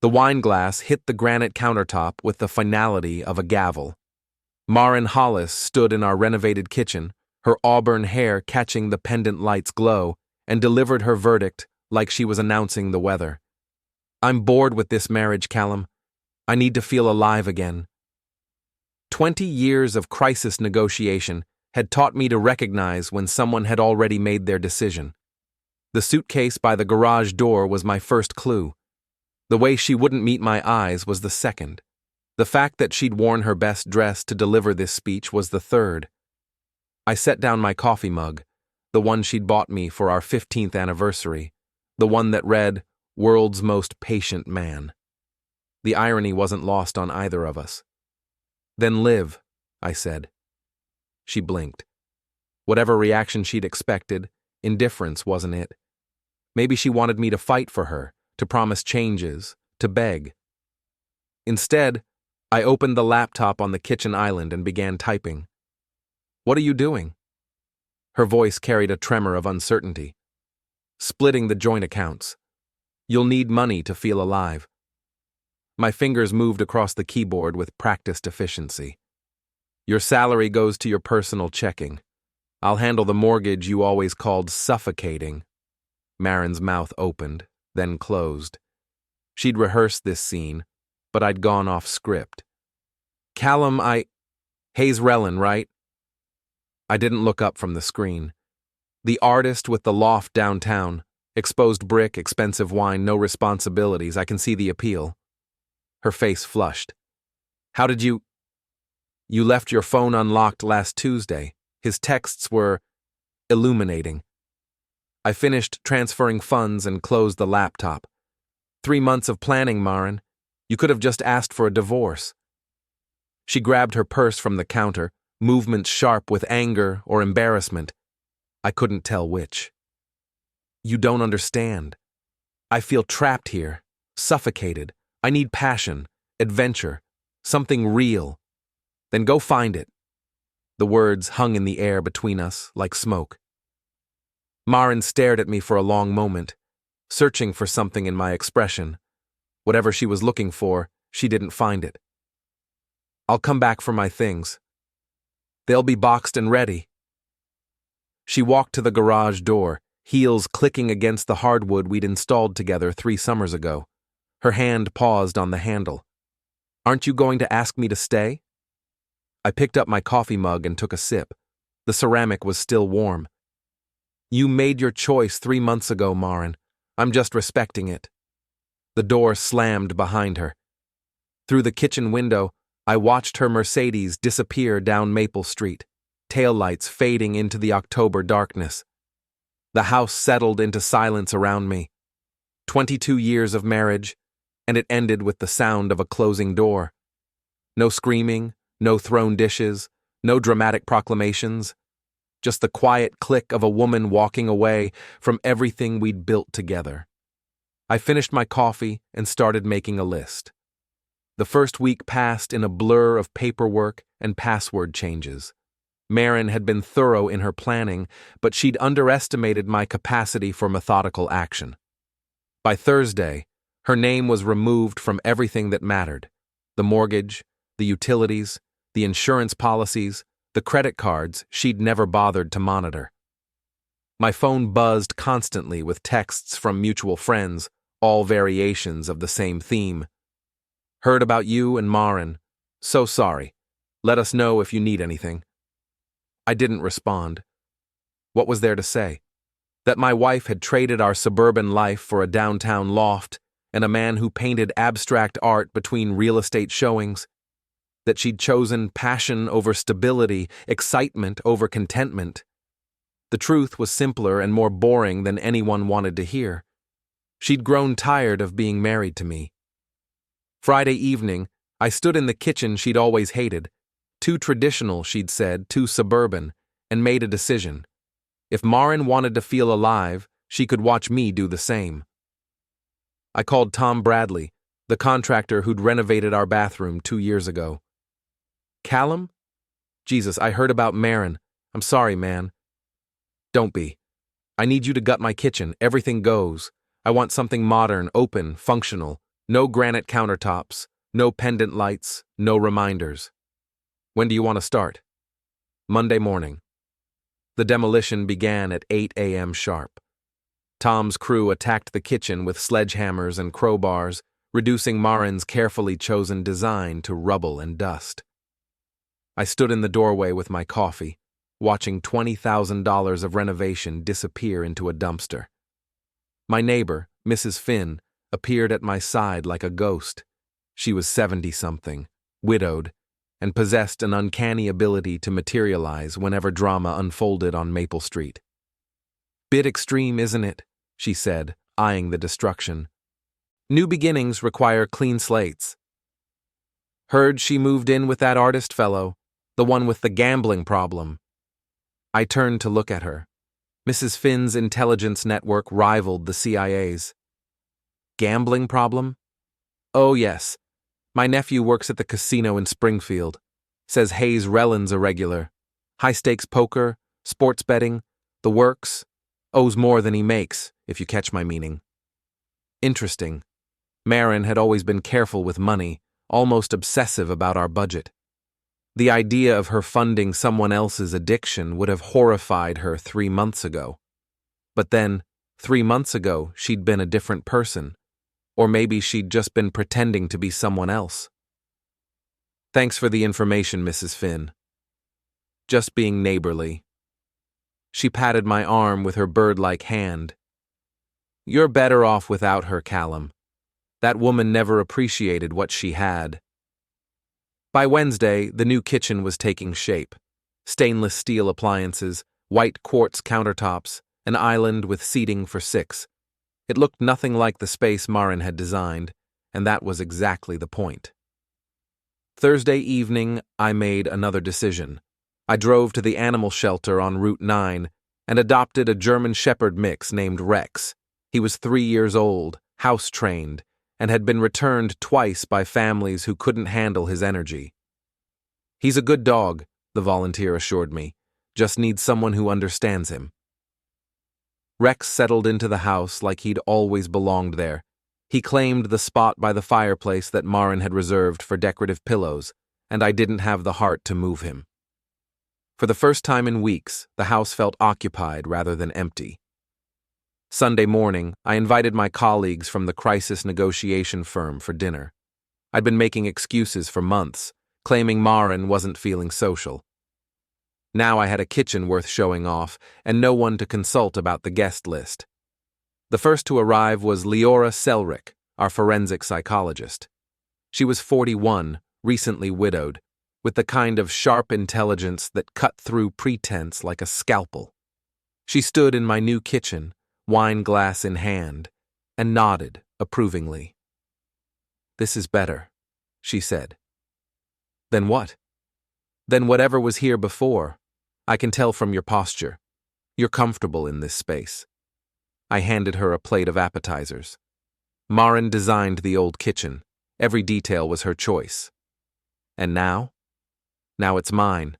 The wine glass hit the granite countertop with the finality of a gavel. Maren Hollis stood in our renovated kitchen, her auburn hair catching the pendant light's glow, and delivered her verdict like she was announcing the weather. "I'm bored with this marriage, Callum. I need to feel alive again." 20 years of crisis negotiation had taught me to recognize when someone had already made their decision. The suitcase by the garage door was my first clue. The way she wouldn't meet my eyes was the second. The fact that she'd worn her best dress to deliver this speech was the third. I set down my coffee mug, the one she'd bought me for our 15th anniversary, the one that read, "World's Most Patient Man." The irony wasn't lost on either of us. "Then live," I said. She blinked. Whatever reaction she'd expected, indifference wasn't it. Maybe she wanted me to fight for her, to promise changes, to beg. Instead, I opened the laptop on the kitchen island and began typing. "What are you doing?" Her voice carried a tremor of uncertainty. "Splitting the joint accounts. You'll need money to feel alive." My fingers moved across the keyboard with practiced efficiency. "Your salary goes to your personal checking. I'll handle the mortgage you always called suffocating." Maren's mouth opened, then closed. She'd rehearsed this scene, but I'd gone off script. "Callum, Hayes Rellin, right?" I didn't look up from the screen. The artist with the loft downtown, exposed brick, expensive wine, no responsibilities. I can see the appeal. Her face flushed. "How did you—" "You left your phone unlocked last Tuesday." His texts were illuminating. I finished transferring funds and closed the laptop. 3 months of planning, Maren. You could have just asked for a divorce." She grabbed her purse from the counter, movements sharp with anger or embarrassment. I couldn't tell which. "You don't understand. I feel trapped here, suffocated. I need passion, adventure, something real." "Then go find it." The words hung in the air between us like smoke. Maren stared at me for a long moment, searching for something in my expression. Whatever she was looking for, she didn't find it. "I'll come back for my things. They'll be boxed and ready." She walked to the garage door, heels clicking against the hardwood we'd installed together 3 summers ago. Her hand paused on the handle. "Aren't you going to ask me to stay?" I picked up my coffee mug and took a sip. The ceramic was still warm. "You made your choice 3 months ago, Maren. I'm just respecting it." The door slammed behind her. Through the kitchen window, I watched her Mercedes disappear down Maple Street, taillights fading into the October darkness. The house settled into silence around me. 22 years of marriage, and it ended with the sound of a closing door. No screaming, no thrown dishes, no dramatic proclamations. Just the quiet click of a woman walking away from everything we'd built together. I finished my coffee and started making a list. The first week passed in a blur of paperwork and password changes. Maren had been thorough in her planning, but she'd underestimated my capacity for methodical action. By Thursday, her name was removed from everything that mattered: the mortgage, the utilities, the insurance policies, the credit cards she'd never bothered to monitor. My phone buzzed constantly with texts from mutual friends, all variations of the same theme. "Heard about you and Maren. So sorry. Let us know if you need anything." I didn't respond. What was there to say? That my wife had traded our suburban life for a downtown loft and a man who painted abstract art between real estate showings? That she'd chosen passion over stability, excitement over contentment? The truth was simpler and more boring than anyone wanted to hear. She'd grown tired of being married to me. Friday evening, I stood in the kitchen she'd always hated. Too traditional, she'd said, too suburban, and made a decision. If Maren wanted to feel alive, she could watch me do the same. I called Tom Bradley, the contractor who'd renovated our bathroom 2 years ago. "Callum? Jesus, I heard about Maren. I'm sorry, man." "Don't be. I need you to gut my kitchen. Everything goes. I want something modern, open, functional. No granite countertops, no pendant lights, no reminders. When do you want to start? Monday morning. The demolition began at 8 a.m. sharp. Tom's crew attacked the kitchen with sledgehammers and crowbars, reducing Maren's carefully chosen design to rubble and dust. I stood in the doorway with my coffee, watching $20,000 of renovation disappear into a dumpster. My neighbor, Mrs. Finn, appeared at my side like a ghost. She was 70-something, widowed, and possessed an uncanny ability to materialize whenever drama unfolded on Maple Street. "Bit extreme, isn't it?" she said, eyeing the destruction. "New beginnings require clean slates." "Heard she moved in with that artist fellow, the one with the gambling problem." I turned to look at her. Mrs. Finn's intelligence network rivaled the CIA's. "Gambling problem?" "Oh, yes. My nephew works at the casino in Springfield. Says Hayes Rellin's a regular. High-stakes poker, sports betting, the works. Owes more than he makes, if you catch my meaning." Interesting. Maren had always been careful with money, almost obsessive about our budget. The idea of her funding someone else's addiction would have horrified her 3 months ago. But then, 3 months ago, she'd been a different person. Or maybe she'd just been pretending to be someone else. "Thanks for the information, Mrs. Finn." "Just being neighborly." She patted my arm with her bird-like hand. "You're better off without her, Callum. That woman never appreciated what she had." By Wednesday, the new kitchen was taking shape. Stainless steel appliances, white quartz countertops, an island with seating for 6. It looked nothing like the space Maren had designed, and that was exactly the point. Thursday evening, I made another decision. I drove to the animal shelter on Route 9 and adopted a German Shepherd mix named Rex. He was 3 years old, house-trained, and had been returned twice by families who couldn't handle his energy. "He's a good dog," the volunteer assured me, "just needs someone who understands him." Rex settled into the house like he'd always belonged there. He claimed the spot by the fireplace that Maren had reserved for decorative pillows, and I didn't have the heart to move him. For the first time in weeks, the house felt occupied rather than empty. Sunday morning, I invited my colleagues from the crisis negotiation firm for dinner. I'd been making excuses for months, claiming Maren wasn't feeling social. Now I had a kitchen worth showing off, and no one to consult about the guest list. The first to arrive was Leora Selrick, our forensic psychologist. She was 41, recently widowed, with the kind of sharp intelligence that cut through pretense like a scalpel. She stood in my new kitchen, wine glass in hand, and nodded approvingly. "This is better," she said. "Then what?" "Then whatever was here before. I can tell from your posture. You're comfortable in this space." I handed her a plate of appetizers. Maren designed the old kitchen. Every detail was her choice. "And now?" "Now it's mine."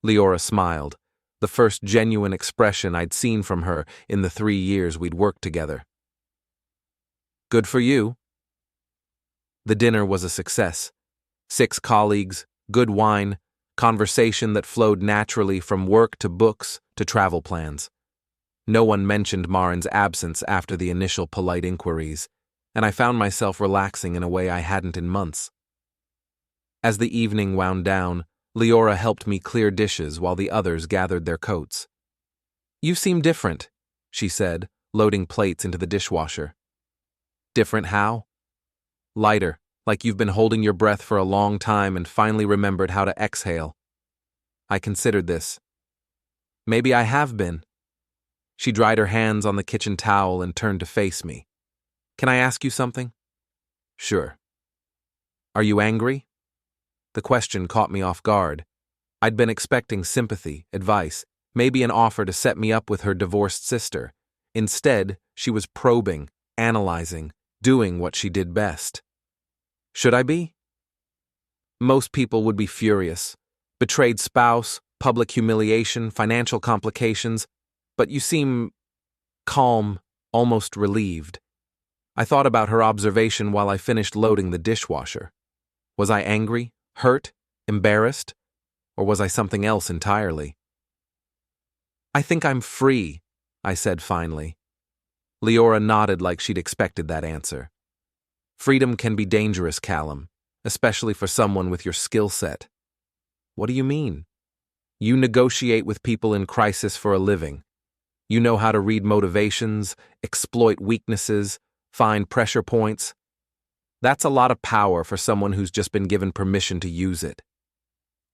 Leora smiled, the first genuine expression I'd seen from her in the 3 years we'd worked together. "Good for you." The dinner was a success. 6 colleagues, good wine, conversation that flowed naturally from work to books to travel plans. No one mentioned Maren's absence after the initial polite inquiries, and I found myself relaxing in a way I hadn't in months. As the evening wound down, Leora helped me clear dishes while the others gathered their coats. "You seem different," she said, loading plates into the dishwasher. "Different how?" "Lighter, like you've been holding your breath for a long time and finally remembered how to exhale." I considered this. "Maybe I have been." She dried her hands on the kitchen towel and turned to face me. "Can I ask you something?" "Sure." "Are you angry?" The question caught me off guard. I'd been expecting sympathy, advice, maybe an offer to set me up with her divorced sister. Instead, she was probing, analyzing, doing what she did best. Should I be? Most people would be furious. Betrayed spouse, public humiliation, financial complications. But you seem calm, almost relieved. I thought about her observation while I finished loading the dishwasher. Was I angry, hurt, embarrassed, or was I something else entirely? "I think I'm free," I said finally. Leora nodded like she'd expected that answer. "Freedom can be dangerous, Callum, especially for someone with your skill set." "What do you mean?" "You negotiate with people in crisis for a living. You know how to read motivations, exploit weaknesses, find pressure points. That's a lot of power for someone who's just been given permission to use it."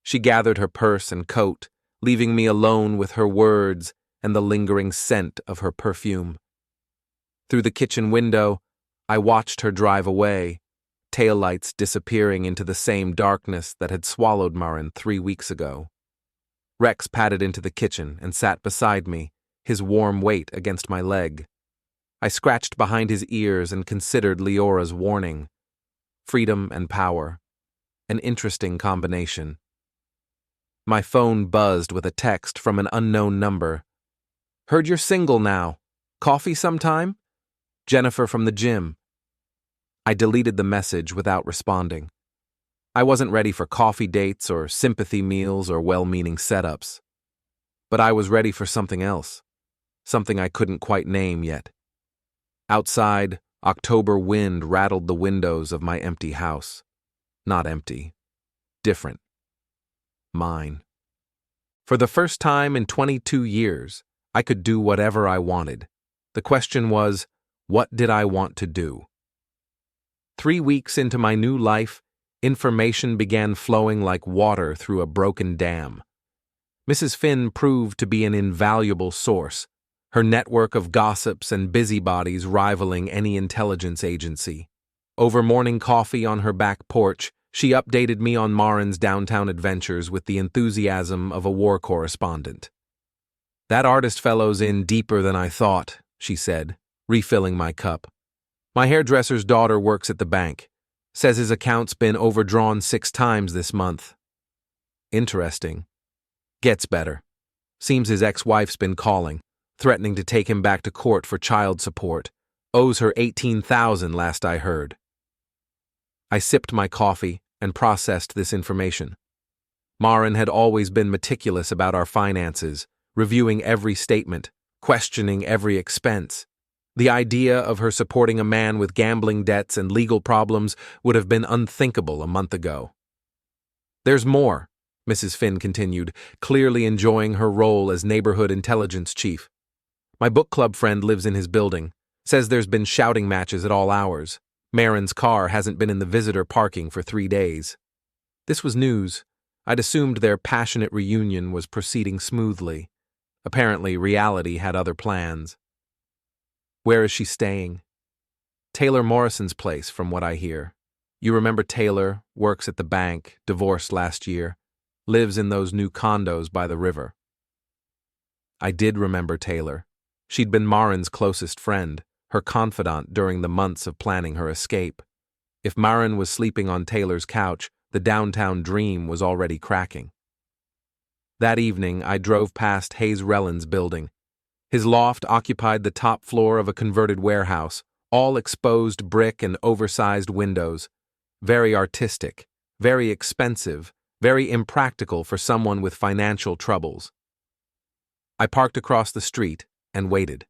She gathered her purse and coat, leaving me alone with her words and the lingering scent of her perfume. Through the kitchen window, I watched her drive away, taillights disappearing into the same darkness that had swallowed Maren 3 weeks ago. Rex padded into the kitchen and sat beside me, his warm weight against my leg. I scratched behind his ears and considered Leora's warning. Freedom and power. An interesting combination. My phone buzzed with a text from an unknown number. "Heard you're single now. Coffee sometime? Jennifer from the gym." I deleted the message without responding. I wasn't ready for coffee dates or sympathy meals or well-meaning setups. But I was ready for something else. Something I couldn't quite name yet. Outside, October wind rattled the windows of my empty house. Not empty. Different. Mine. For the first time in 22 years, I could do whatever I wanted. The question was, what did I want to do? 3 weeks into my new life, information began flowing like water through a broken dam. Mrs. Finn proved to be an invaluable source, her network of gossips and busybodies rivaling any intelligence agency. Over morning coffee on her back porch, she updated me on Maren's downtown adventures with the enthusiasm of a war correspondent. "That artist fellow's in deeper than I thought," she said, refilling my cup. "My hairdresser's daughter works at the bank. Says his account's been overdrawn 6 times this month." "Interesting. Gets better. Seems his ex-wife's been calling, threatening to take him back to court for child support. Owes her $18,000 last I heard." I sipped my coffee and processed this information. Maren had always been meticulous about our finances, reviewing every statement, questioning every expense. The idea of her supporting a man with gambling debts and legal problems would have been unthinkable a month ago. "There's more," Mrs. Finn continued, clearly enjoying her role as neighborhood intelligence chief. "My book club friend lives in his building. Says there's been shouting matches at all hours. Maren's car hasn't been in the visitor parking for 3 days." This was news. I'd assumed their passionate reunion was proceeding smoothly. Apparently, reality had other plans. "Where is she staying?" "Taylor Morrison's place, from what I hear. You remember Taylor, works at the bank, divorced last year, lives in those new condos by the river." I did remember Taylor. She'd been Maren's closest friend, her confidant during the months of planning her escape. If Maren was sleeping on Taylor's couch, the downtown dream was already cracking. That evening, I drove past Hayes Rellin's building. His loft occupied the top floor of a converted warehouse, all exposed brick and oversized windows. Very artistic, very expensive, very impractical for someone with financial troubles. I parked across the street and waited.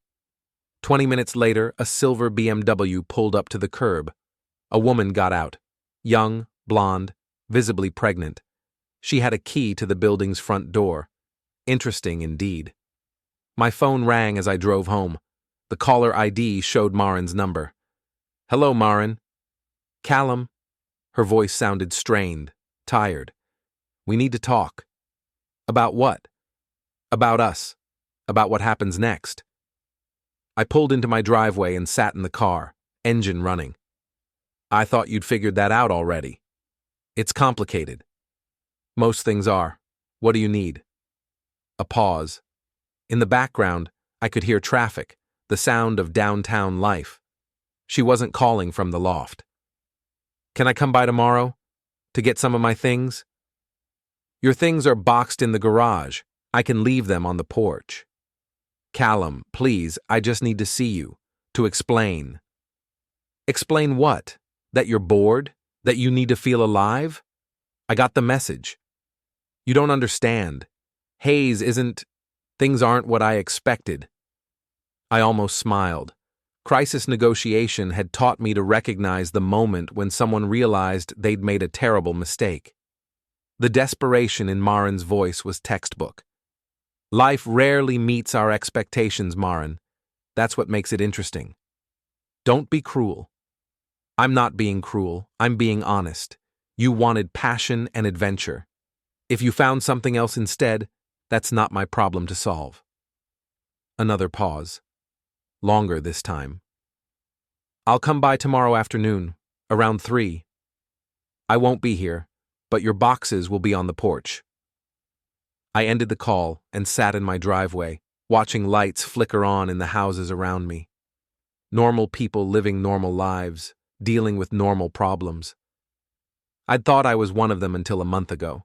20 minutes later, a silver BMW pulled up to the curb. A woman got out. Young, blonde, visibly pregnant. She had a key to the building's front door. Interesting indeed. My phone rang as I drove home. The caller ID showed Maren's number. "Hello, Maren." "Callum." Her voice sounded strained, tired. "We need to talk." "About what?" "About us. About what happens next." I pulled into my driveway and sat in the car, engine running. "I thought you'd figured that out already." "It's complicated." "Most things are. What do you need?" A pause. In the background, I could hear traffic, the sound of downtown life. She wasn't calling from the loft. "Can I come by tomorrow? To get some of my things?" "Your things are boxed in the garage. I can leave them on the porch." "Callum, please, I just need to see you. To explain." Explain what? That you're bored? That you need to feel alive? I got the message. You don't understand. Hayes isn't. Things aren't what I expected. I almost smiled. Crisis negotiation had taught me to recognize the moment when someone realized they'd made a terrible mistake. The desperation in Maren's voice was textbook. Life rarely meets our expectations, Maren. That's what makes it interesting. Don't be cruel. I'm not being cruel. I'm being honest. You wanted passion and adventure. If you found something else instead, that's not my problem to solve. Another pause. Longer this time. I'll come by tomorrow afternoon, around 3. I won't be here, but your boxes will be on the porch. I ended the call and sat in my driveway, watching lights flicker on in the houses around me. Normal people living normal lives, dealing with normal problems. I'd thought I was one of them until a month ago.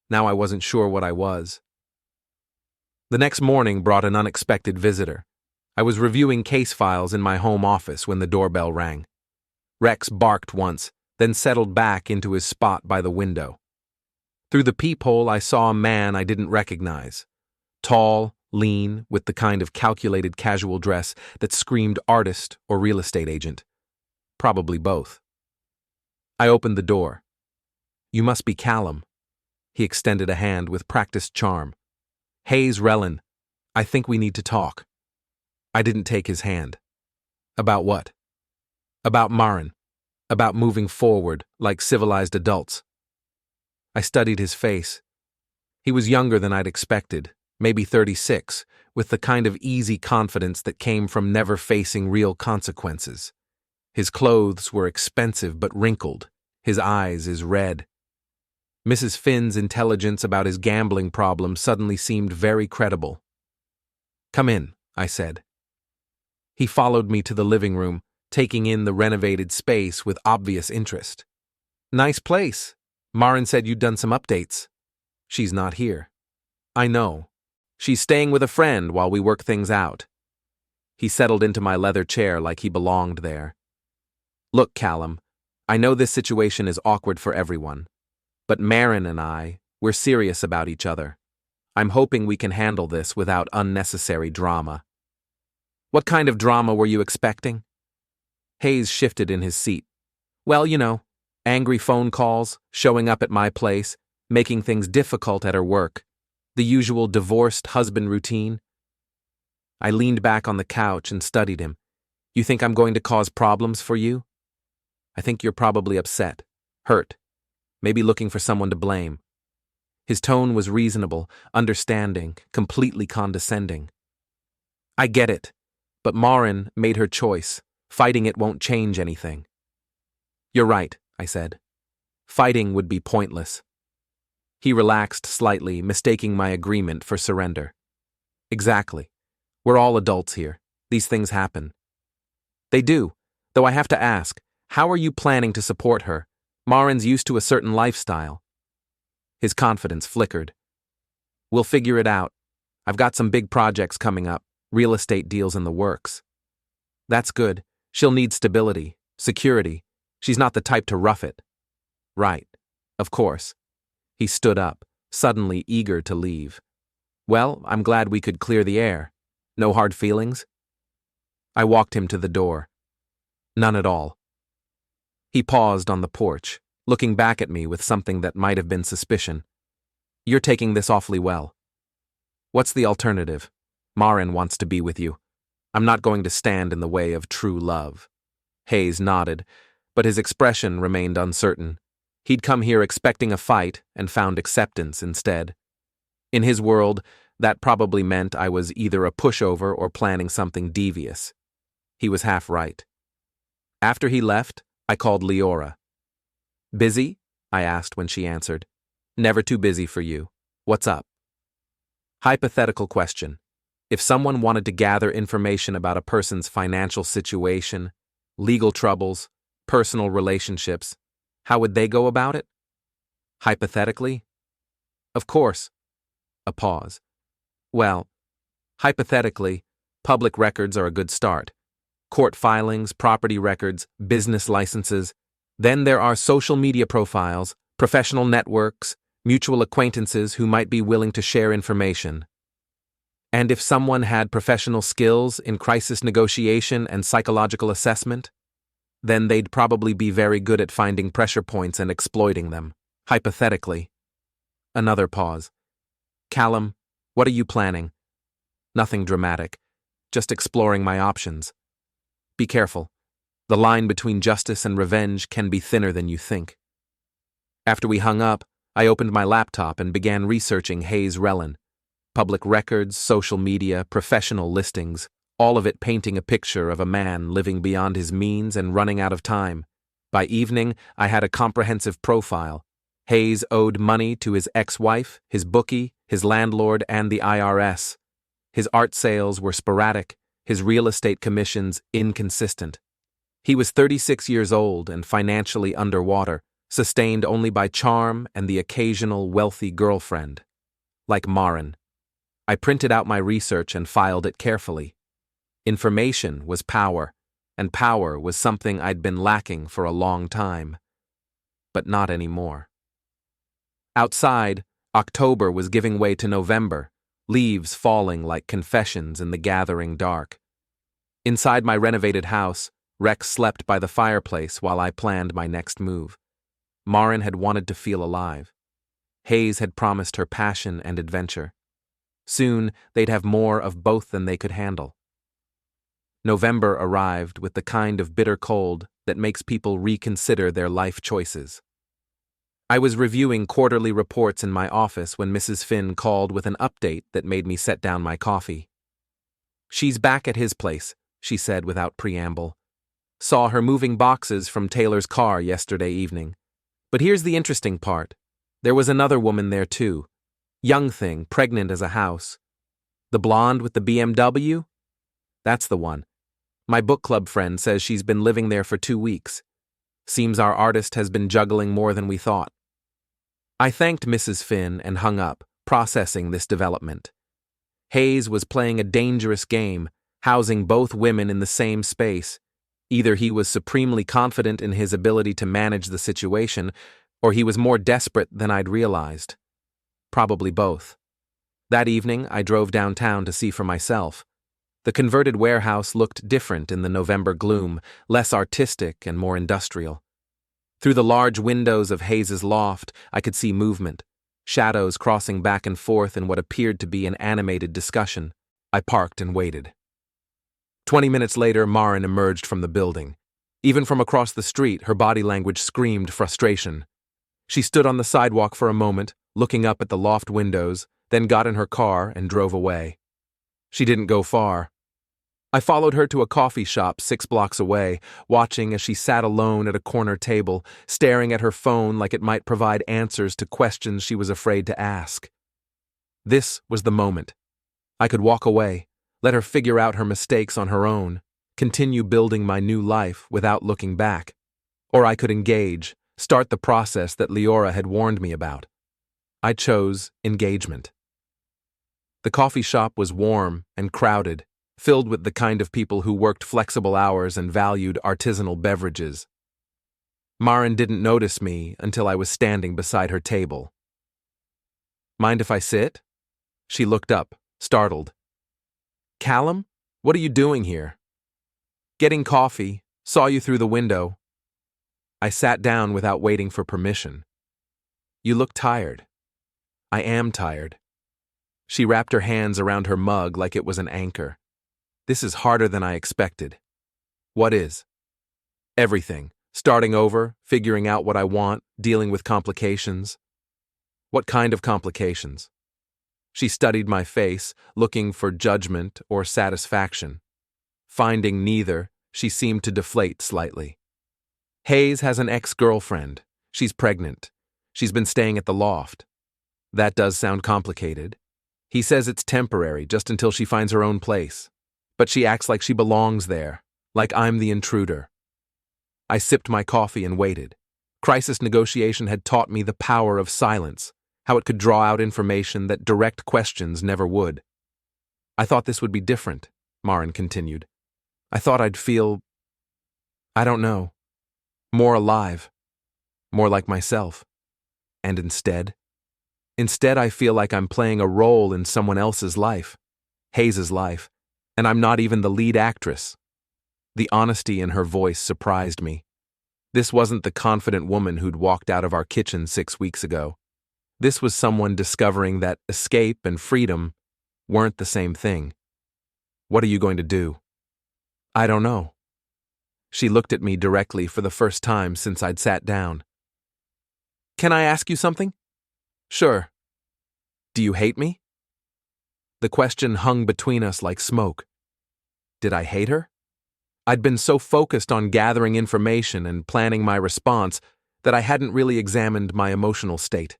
Now I wasn't sure what I was. The next morning brought an unexpected visitor. I was reviewing case files in my home office when the doorbell rang. Rex barked once, then settled back into his spot by the window. Through the peephole, I saw a man I didn't recognize. Tall, lean, with the kind of calculated casual dress that screamed artist or real estate agent. Probably both. I opened the door. You must be Callum. He extended a hand with practiced charm. Hayes Rellin, I think we need to talk. I didn't take his hand. About what? About Maren. About moving forward like civilized adults. I studied his face. He was younger than I'd expected, maybe 36, with the kind of easy confidence that came from never facing real consequences. His clothes were expensive but wrinkled, his eyes as red. Mrs. Finn's intelligence about his gambling problem suddenly seemed very credible. Come in, I said. He followed me to the living room, taking in the renovated space with obvious interest. Nice place. Maren said you'd done some updates. She's not here. I know. She's staying with a friend while we work things out. He settled into my leather chair like he belonged there. Look, Callum, I know this situation is awkward for everyone, but Maren and we're serious about each other. I'm hoping we can handle this without unnecessary drama. What kind of drama were you expecting? Hayes shifted in his seat. Well, you know, angry phone calls, showing up at my place, making things difficult at her work, the usual divorced husband routine. I leaned back on the couch and studied him. You think I'm going to cause problems for you? I think you're probably upset, hurt, maybe looking for someone to blame. His tone was reasonable, understanding, completely condescending. I get it, but Maren made her choice. Fighting it won't change anything. You're right, I said. Fighting would be pointless. He relaxed slightly, mistaking my agreement for surrender. Exactly. We're all adults here. These things happen. They do, though I have to ask, how are you planning to support her? Maren's used to a certain lifestyle. His confidence flickered. We'll figure it out. I've got some big projects coming up, real estate deals in the works. That's good. She'll need stability, security. She's not the type to rough it. Right. Of course. He stood up, suddenly eager to leave. Well, I'm glad we could clear the air. No hard feelings? I walked him to the door. None at all. He paused on the porch, looking back at me with something that might have been suspicion. You're taking this awfully well. What's the alternative? Maren wants to be with you. I'm not going to stand in the way of true love. Hayes nodded, but his expression remained uncertain. He'd come here expecting a fight and found acceptance instead. In his world, that probably meant I was either a pushover or planning something devious. He was half right. After he left, I called Leora. Busy? I asked when she answered. Never too busy for you. What's up? Hypothetical question. If someone wanted to gather information about a person's financial situation, legal troubles, personal relationships, how would they go about it? Hypothetically? Of course. A pause. Well, hypothetically, public records are a good start. court filings, property records, business licenses. Then there are social media profiles, professional networks, mutual acquaintances who might be willing to share information. And if someone had professional skills in crisis negotiation and psychological assessment, then they'd probably be very good at finding pressure points and exploiting them, hypothetically. Another pause. Callum, what are you planning? Nothing dramatic, just exploring my options. Be careful. The line between justice and revenge can be thinner than you think. After we hung up, I opened my laptop and began researching Hayes Rellin. Public records, social media, professional listings, all of it painting a picture of a man living beyond his means and running out of time. By evening, I had a comprehensive profile. Hayes owed money to his ex-wife, his bookie, his landlord, and the IRS. His art sales were sporadic, his real estate commissions inconsistent. He was 36 years old and financially underwater, sustained only by charm and the occasional wealthy girlfriend. Like Maren. I printed out my research and filed it carefully. Information was power, and power was something I'd been lacking for a long time. But not anymore. Outside, October was giving way to November, leaves falling like confessions in the gathering dark. Inside my renovated house, Rex slept by the fireplace while I planned my next move. Maren had wanted to feel alive. Hayes had promised her passion and adventure. Soon, they'd have more of both than they could handle. November arrived with the kind of bitter cold that makes people reconsider their life choices. I was reviewing quarterly reports in my office when Mrs. Finn called with an update that made me set down my coffee. "She's back at his place," she said without preamble. "Saw her moving boxes from Taylor's car yesterday evening. But here's the interesting part. There was another woman there too. Young thing, pregnant as a house. The blonde with the BMW? That's the one. My book club friend says she's been living there for 2 weeks. Seems our artist has been juggling more than we thought." I thanked Mrs. Finn and hung up, processing this development. Hayes was playing a dangerous game, housing both women in the same space. Either he was supremely confident in his ability to manage the situation, or he was more desperate than I'd realized. Probably both. That evening, I drove downtown to see for myself. The converted warehouse looked different in the November gloom, less artistic and more industrial. Through the large windows of Hayes's loft, I could see movement, shadows crossing back and forth in what appeared to be an animated discussion. I parked and waited. 20 minutes later, Maren emerged from the building. Even from across the street, her body language screamed frustration. She stood on the sidewalk for a moment, looking up at the loft windows, then got in her car and drove away. She didn't go far. I followed her to a coffee shop 6 blocks away, watching as she sat alone at a corner table, staring at her phone like it might provide answers to questions she was afraid to ask. This was the moment. I could walk away, let her figure out her mistakes on her own, continue building my new life without looking back. Or I could engage, start the process that Leora had warned me about. I chose engagement. The coffee shop was warm and crowded, filled with the kind of people who worked flexible hours and valued artisanal beverages. Maren didn't notice me until I was standing beside her table. "Mind if I sit?" She looked up, startled. "Callum, what are you doing here?" "Getting coffee. Saw you through the window." I sat down without waiting for permission. "You look tired." "I am tired." She wrapped her hands around her mug like it was an anchor. "This is harder than I expected." "What is?" "Everything. Starting over, figuring out what I want, dealing with complications." "What kind of complications?" She studied my face, looking for judgment or satisfaction. Finding neither, she seemed to deflate slightly. "Hayes has an ex-girlfriend. She's pregnant. She's been staying at the loft. That does sound complicated. He says it's temporary, just until she finds her own place. But she acts like she belongs there, like I'm the intruder." I sipped my coffee and waited. Crisis negotiation had taught me the power of silence, how it could draw out information that direct questions never would. "I thought this would be different," Maren continued. I thought I'd feel, I don't know, more alive, more like myself. And instead I feel like I'm playing a role in someone else's life, Hayes's life, and I'm not even the lead actress. The honesty in her voice surprised me. This wasn't the confident woman who'd walked out of our kitchen 6 weeks ago. This was someone discovering that escape and freedom weren't the same thing. What are you going to do? I don't know. She looked at me directly for the first time since I'd sat down. Can I ask you something? Sure. Do you hate me? The question hung between us like smoke. Did I hate her? I'd been so focused on gathering information and planning my response that I hadn't really examined my emotional state.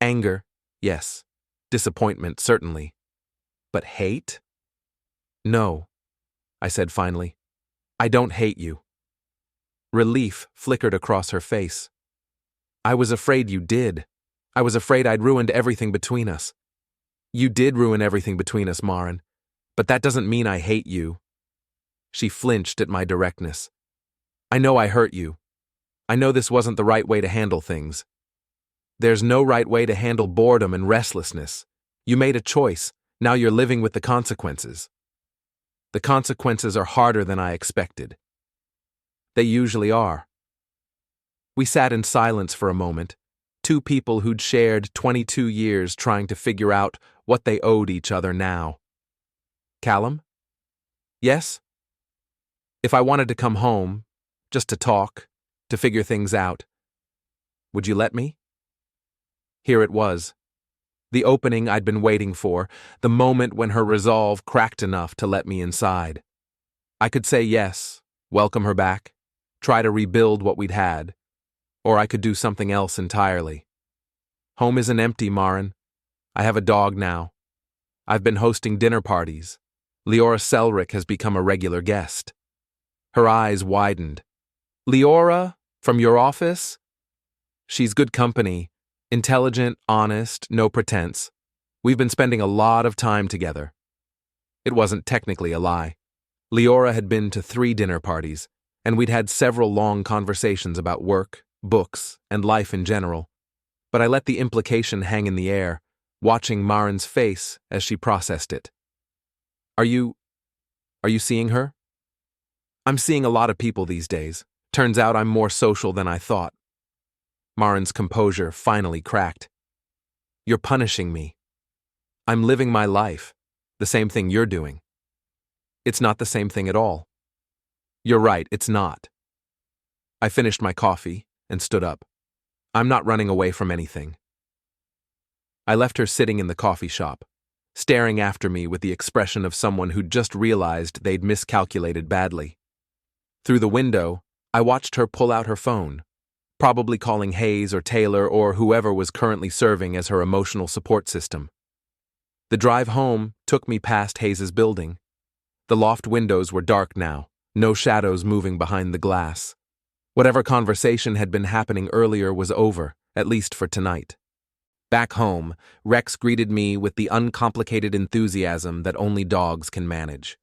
Anger, yes. Disappointment, certainly. But hate? No, I said finally. I don't hate you. Relief flickered across her face. I was afraid you did. I was afraid I'd ruined everything between us. You did ruin everything between us, Maren, but that doesn't mean I hate you. She flinched at my directness. I know I hurt you. I know this wasn't the right way to handle things. There's no right way to handle boredom and restlessness. You made a choice. Now you're living with the consequences. The consequences are harder than I expected. They usually are. We sat in silence for a moment, two people who'd shared 22 years trying to figure out what they owed each other now. Callum? Yes? If I wanted to come home, just to talk, to figure things out, would you let me? Here it was. The opening I'd been waiting for, the moment when her resolve cracked enough to let me inside. I could say yes, welcome her back, try to rebuild what we'd had, or I could do something else entirely. Home isn't empty, Maren. I have a dog now. I've been hosting dinner parties. Leora Selrick has become a regular guest. Her eyes widened. Leora? From your office? She's good company. Intelligent, honest, no pretense. We've been spending a lot of time together. It wasn't technically a lie. Leora had been to 3 dinner parties, and we'd had several long conversations about work, books, and life in general. But I let the implication hang in the air, watching Maren's face as she processed it. Are you seeing her? I'm seeing a lot of people these days. Turns out I'm more social than I thought. Maren's composure finally cracked. You're punishing me. I'm living my life, the same thing you're doing. It's not the same thing at all. You're right, it's not. I finished my coffee and stood up. I'm not running away from anything. I left her sitting in the coffee shop, staring after me with the expression of someone who'd just realized they'd miscalculated badly. Through the window, I watched her pull out her phone, probably calling Hayes or Taylor or whoever was currently serving as her emotional support system. The drive home took me past Hayes's building. The loft windows were dark now, no shadows moving behind the glass. Whatever conversation had been happening earlier was over, at least for tonight. Back home, Rex greeted me with the uncomplicated enthusiasm that only dogs can manage.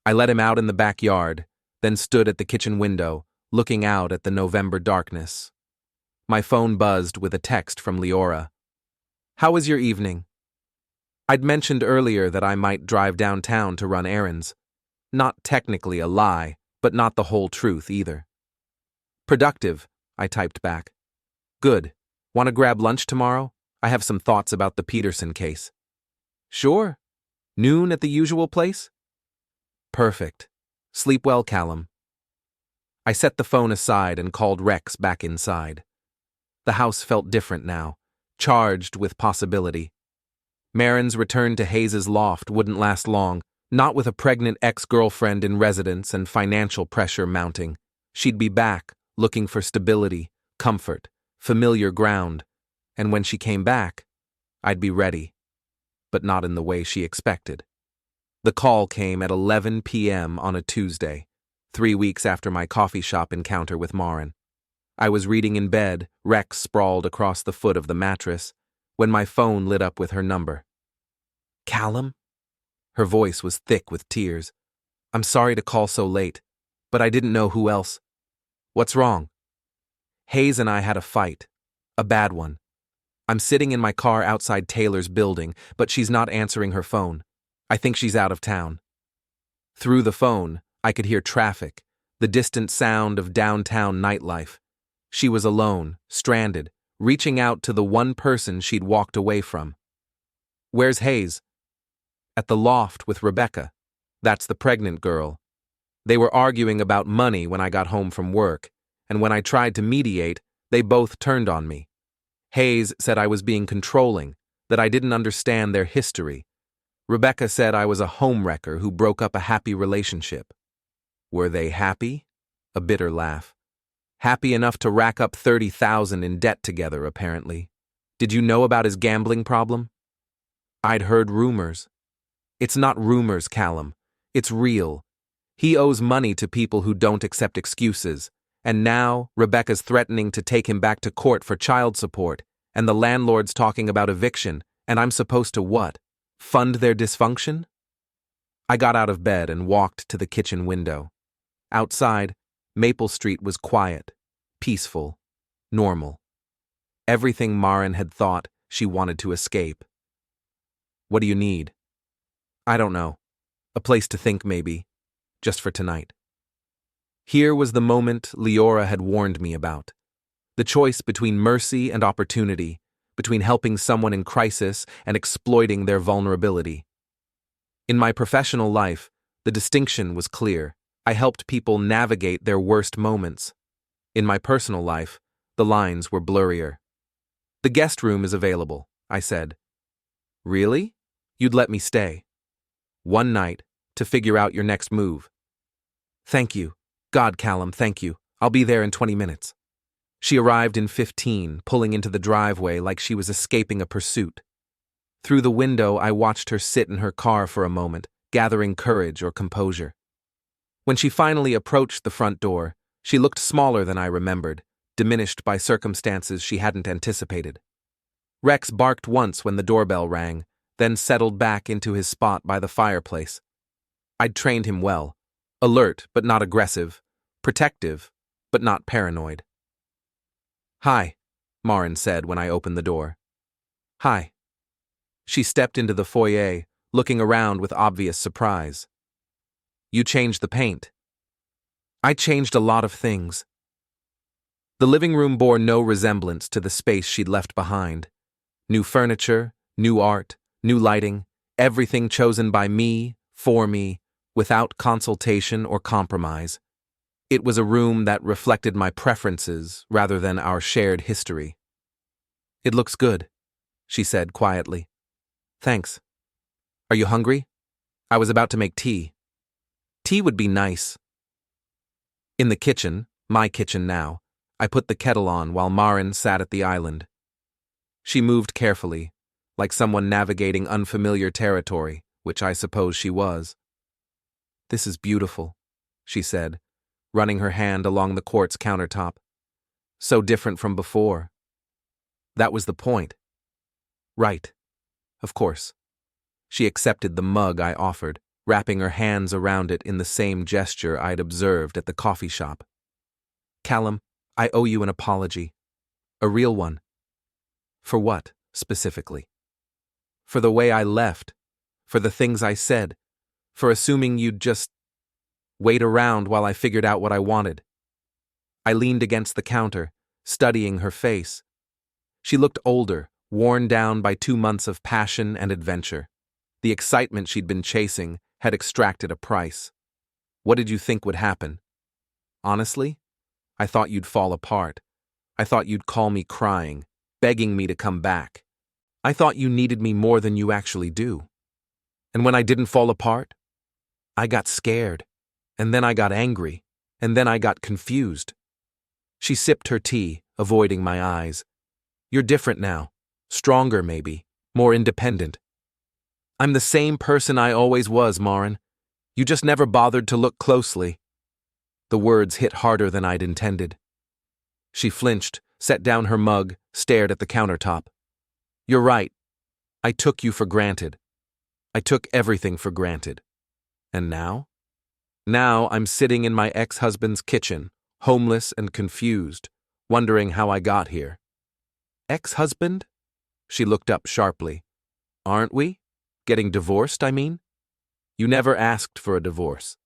I let him out in the backyard, then stood at the kitchen window, looking out at the November darkness. My phone buzzed with a text from Leora. How was your evening? I'd mentioned earlier that I might drive downtown to run errands. Not technically a lie, but not the whole truth either. Productive, I typed back. Good. Want to grab lunch tomorrow? I have some thoughts about the Peterson case. Sure. Noon at the usual place? Perfect. Sleep well, Callum. I set the phone aside and called Rex back inside. The house felt different now, charged with possibility. Maren's return to Hayes's loft wouldn't last long, not with a pregnant ex-girlfriend in residence and financial pressure mounting. She'd be back, looking for stability, comfort, familiar ground, and when she came back, I'd be ready, but not in the way she expected. The call came at 11 p.m. on a Tuesday, 3 weeks after my coffee shop encounter with Maren. I was reading in bed, Rex sprawled across the foot of the mattress, when my phone lit up with her number. Callum? Her voice was thick with tears. I'm sorry to call so late, but I didn't know who else. What's wrong? Hayes and I had a fight. A bad one. I'm sitting in my car outside Taylor's building, but she's not answering her phone. I think she's out of town. Through the phone, I could hear traffic, the distant sound of downtown nightlife. She was alone, stranded, reaching out to the one person she'd walked away from. Where's Hayes? At the loft with Rebecca. That's the pregnant girl. They were arguing about money when I got home from work, and when I tried to mediate, they both turned on me. Hayes said I was being controlling, that I didn't understand their history. Rebecca said I was a homewrecker who broke up a happy relationship. Were they happy? A bitter laugh. Happy enough to rack up $30,000 in debt together, apparently. Did you know about his gambling problem? I'd heard rumors. It's not rumors, Callum. It's real. He owes money to people who don't accept excuses, and now Rebecca's threatening to take him back to court for child support, and the landlord's talking about eviction, and I'm supposed to what? Fund their dysfunction? I got out of bed and walked to the kitchen window. Outside, Maple Street was quiet, peaceful, normal. Everything Maren had thought she wanted to escape. What do you need? I don't know. A place to think, maybe. Just for tonight. Here was the moment Leora had warned me about. The choice between mercy and opportunity, between helping someone in crisis and exploiting their vulnerability. In my professional life, the distinction was clear. I helped people navigate their worst moments. In my personal life, the lines were blurrier. The guest room is available, I said. Really? You'd let me stay. One night, to figure out your next move. Thank you. God, Callum, thank you. I'll be there in 20 minutes. She arrived in 15, pulling into the driveway like she was escaping a pursuit. Through the window, I watched her sit in her car for a moment, gathering courage or composure. When she finally approached the front door, she looked smaller than I remembered, diminished by circumstances she hadn't anticipated. Rex barked once when the doorbell rang, then settled back into his spot by the fireplace. I'd trained him well, alert but not aggressive, protective but not paranoid. Hi, Maren said when I opened the door. Hi. She stepped into the foyer, looking around with obvious surprise. You changed the paint. I changed a lot of things. The living room bore no resemblance to the space she'd left behind. New furniture, new art, new lighting, everything chosen by me, for me, without consultation or compromise. It was a room that reflected my preferences rather than our shared history. It looks good, she said quietly. Thanks. Are you hungry? I was about to make tea. Tea would be nice. In the kitchen, my kitchen now, I put the kettle on while Maren sat at the island. She moved carefully, like someone navigating unfamiliar territory, which I suppose she was. This is beautiful, she said, running her hand along the quartz countertop. So different from before. That was the point. Right. Of course. She accepted the mug I offered, wrapping her hands around it in the same gesture I'd observed at the coffee shop. Callum, I owe you an apology. A real one. For what, specifically? For the way I left, for the things I said, for assuming you'd just wait around while I figured out what I wanted. I leaned against the counter, studying her face. She looked older, worn down by 2 months of passion and adventure. The excitement she'd been chasing had extracted a price. What did you think would happen? Honestly, I thought you'd fall apart. I thought you'd call me crying, begging me to come back. I thought you needed me more than you actually do. And when I didn't fall apart, I got scared, and then I got angry, and then I got confused. She sipped her tea, avoiding my eyes. You're different now. Stronger, maybe. More independent. I'm the same person I always was, Maren. You just never bothered to look closely. The words hit harder than I'd intended. She flinched, set down her mug, stared at the countertop. You're right. I took you for granted. I took everything for granted. And now? Now I'm sitting in my ex-husband's kitchen, homeless and confused, wondering how I got here. Ex-husband? She looked up sharply. Aren't we? Getting divorced, I mean? You never asked for a divorce.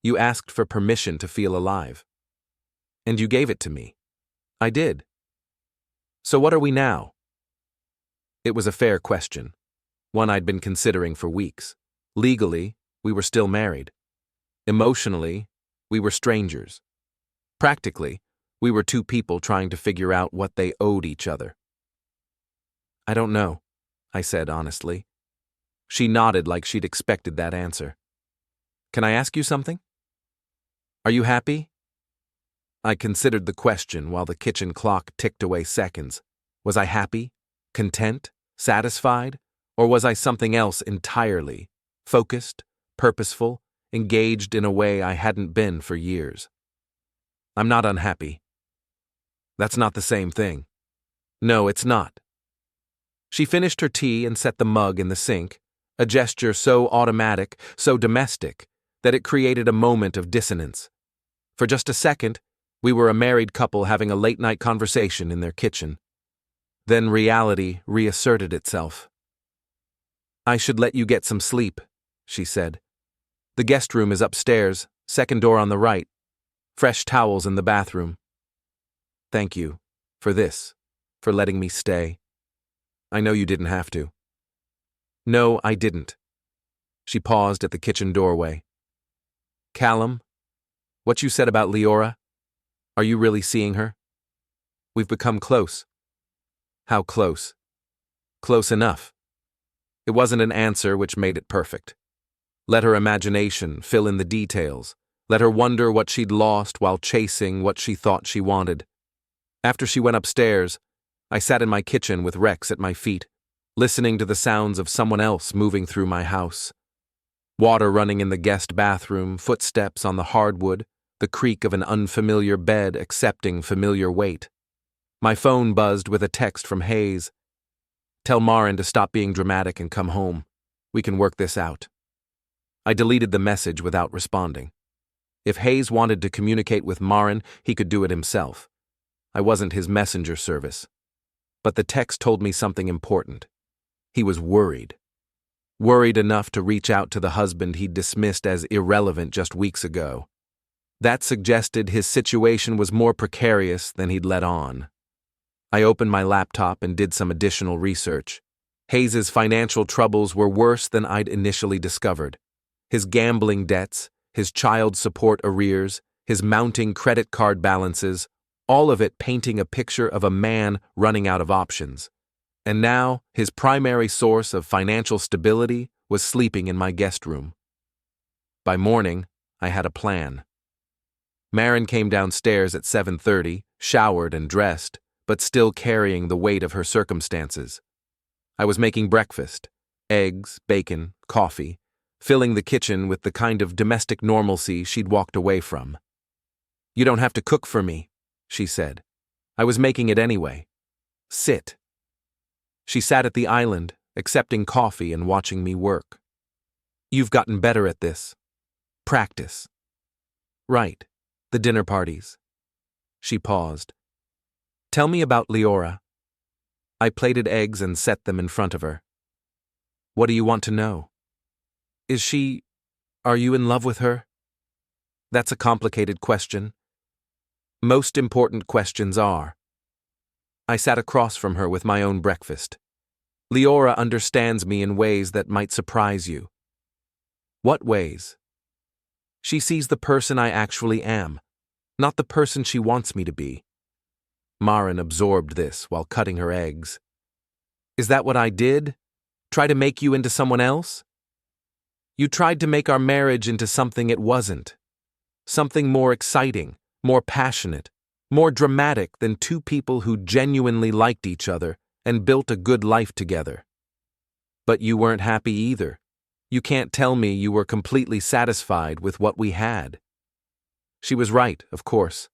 You asked for permission to feel alive. And you gave it to me. I did. So what are we now? It was a fair question, one I'd been considering for weeks. Legally, we were still married. Emotionally, we were strangers. Practically, we were two people trying to figure out what they owed each other. I don't know, I said honestly. She nodded like she'd expected that answer. Can I ask you something? Are you happy? I considered the question while the kitchen clock ticked away seconds. Was I happy, content, satisfied, or was I something else entirely, focused, purposeful, engaged in a way I hadn't been for years? I'm not unhappy. That's not the same thing. No, it's not. She finished her tea and set the mug in the sink, a gesture so automatic, so domestic, that it created a moment of dissonance. For just a second, we were a married couple having a late-night conversation in their kitchen. Then reality reasserted itself. I should let you get some sleep, she said. The guest room is upstairs, second door on the right. Fresh towels in the bathroom. Thank you for this, for letting me stay. I know you didn't have to. No, I didn't. She paused at the kitchen doorway. Callum, what you said about Leora? Are you really seeing her? We've become close. How close? Close enough. It wasn't an answer which made it perfect. Let her imagination fill in the details. Let her wonder what she'd lost while chasing what she thought she wanted. After she went upstairs, I sat in my kitchen with Rex at my feet, listening to the sounds of someone else moving through my house. Water running in the guest bathroom, footsteps on the hardwood, the creak of an unfamiliar bed accepting familiar weight. My phone buzzed with a text from Hayes. Tell Maren to stop being dramatic and come home. We can work this out. I deleted the message without responding. If Hayes wanted to communicate with Maren, he could do it himself. I wasn't his messenger service. But the text told me something important. He was worried. Worried enough to reach out to the husband he'd dismissed as irrelevant just weeks ago. That suggested his situation was more precarious than he'd let on. I opened my laptop and did some additional research. Hayes's financial troubles were worse than I'd initially discovered. His gambling debts, his child support arrears, his mounting credit card balances, all of it painting a picture of a man running out of options. And now, his primary source of financial stability was sleeping in my guest room. By morning, I had a plan. Maren came downstairs at 7:30, showered and dressed, but still carrying the weight of her circumstances. I was making breakfast, eggs, bacon, coffee, filling the kitchen with the kind of domestic normalcy she'd walked away from. You don't have to cook for me, she said. I was making it anyway. Sit. She sat at the island, accepting coffee and watching me work. You've gotten better at this. Practice. Right. The dinner parties. She paused. Tell me about Leora. I plated eggs and set them in front of her. What do you want to know? Are you in love with her? That's a complicated question. Most important questions are. I sat across from her with my own breakfast. Leora understands me in ways that might surprise you. What ways? She sees the person I actually am, not the person she wants me to be. Maren absorbed this while cutting her eggs. Is that what I did? Try to make you into someone else? You tried to make our marriage into something it wasn't. Something more exciting, more passionate, more dramatic than two people who genuinely liked each other and built a good life together. But you weren't happy either. You can't tell me you were completely satisfied with what we had. She was right, of course.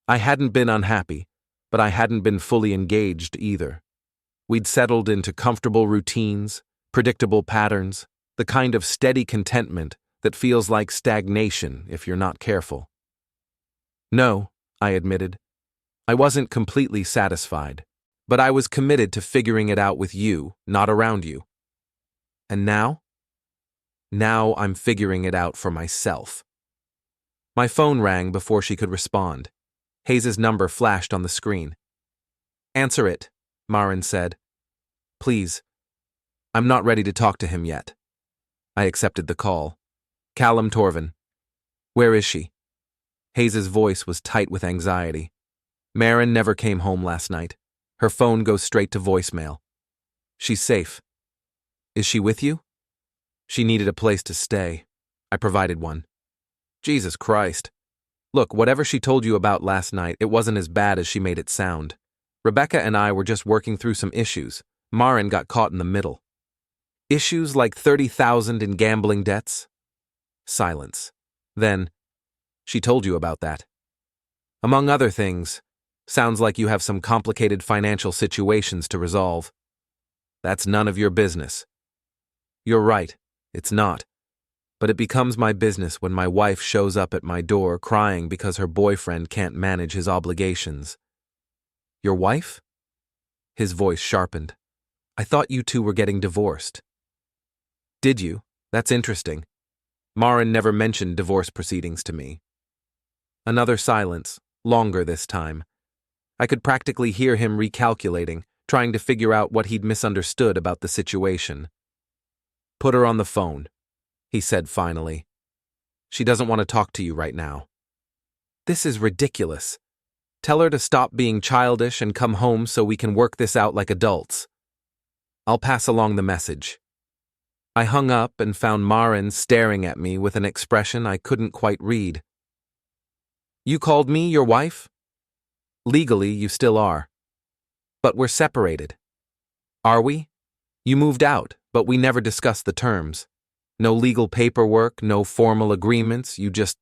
I hadn't been unhappy, but I hadn't been fully engaged either. We'd settled into comfortable routines, predictable patterns, the kind of steady contentment that feels like stagnation if you're not careful. No, I admitted. I wasn't completely satisfied, but I was committed to figuring it out with you, not around you. And now? Now I'm figuring it out for myself. My phone rang before she could respond. Hayes' number flashed on the screen. "Answer it," Maren said. "Please. I'm not ready to talk to him yet." I accepted the call. "Callum Torvin. Where is she?" Hayes' voice was tight with anxiety. "Maren never came home last night. Her phone goes straight to voicemail. She's safe. Is she with you?" She needed a place to stay. I provided one. Jesus Christ. Look, whatever she told you about last night, it wasn't as bad as she made it sound. Rebecca and I were just working through some issues. Maren got caught in the middle. Issues like 30,000 in gambling debts? Silence. Then, she told you about that. Among other things, sounds like you have some complicated financial situations to resolve. That's none of your business. You're right, it's not. But it becomes my business when my wife shows up at my door crying because her boyfriend can't manage his obligations. Your wife? His voice sharpened. I thought you two were getting divorced. Did you? That's interesting. Maren never mentioned divorce proceedings to me. Another silence, longer this time. I could practically hear him recalculating, trying to figure out what he'd misunderstood about the situation. Put her on the phone, he said finally. She doesn't want to talk to you right now. This is ridiculous. Tell her to stop being childish and come home so we can work this out like adults. I'll pass along the message. I hung up and found Maren staring at me with an expression I couldn't quite read. You called me your wife? Legally, you still are. But we're separated. Are we? You moved out, but we never discussed the terms. No legal paperwork, no formal agreements, you just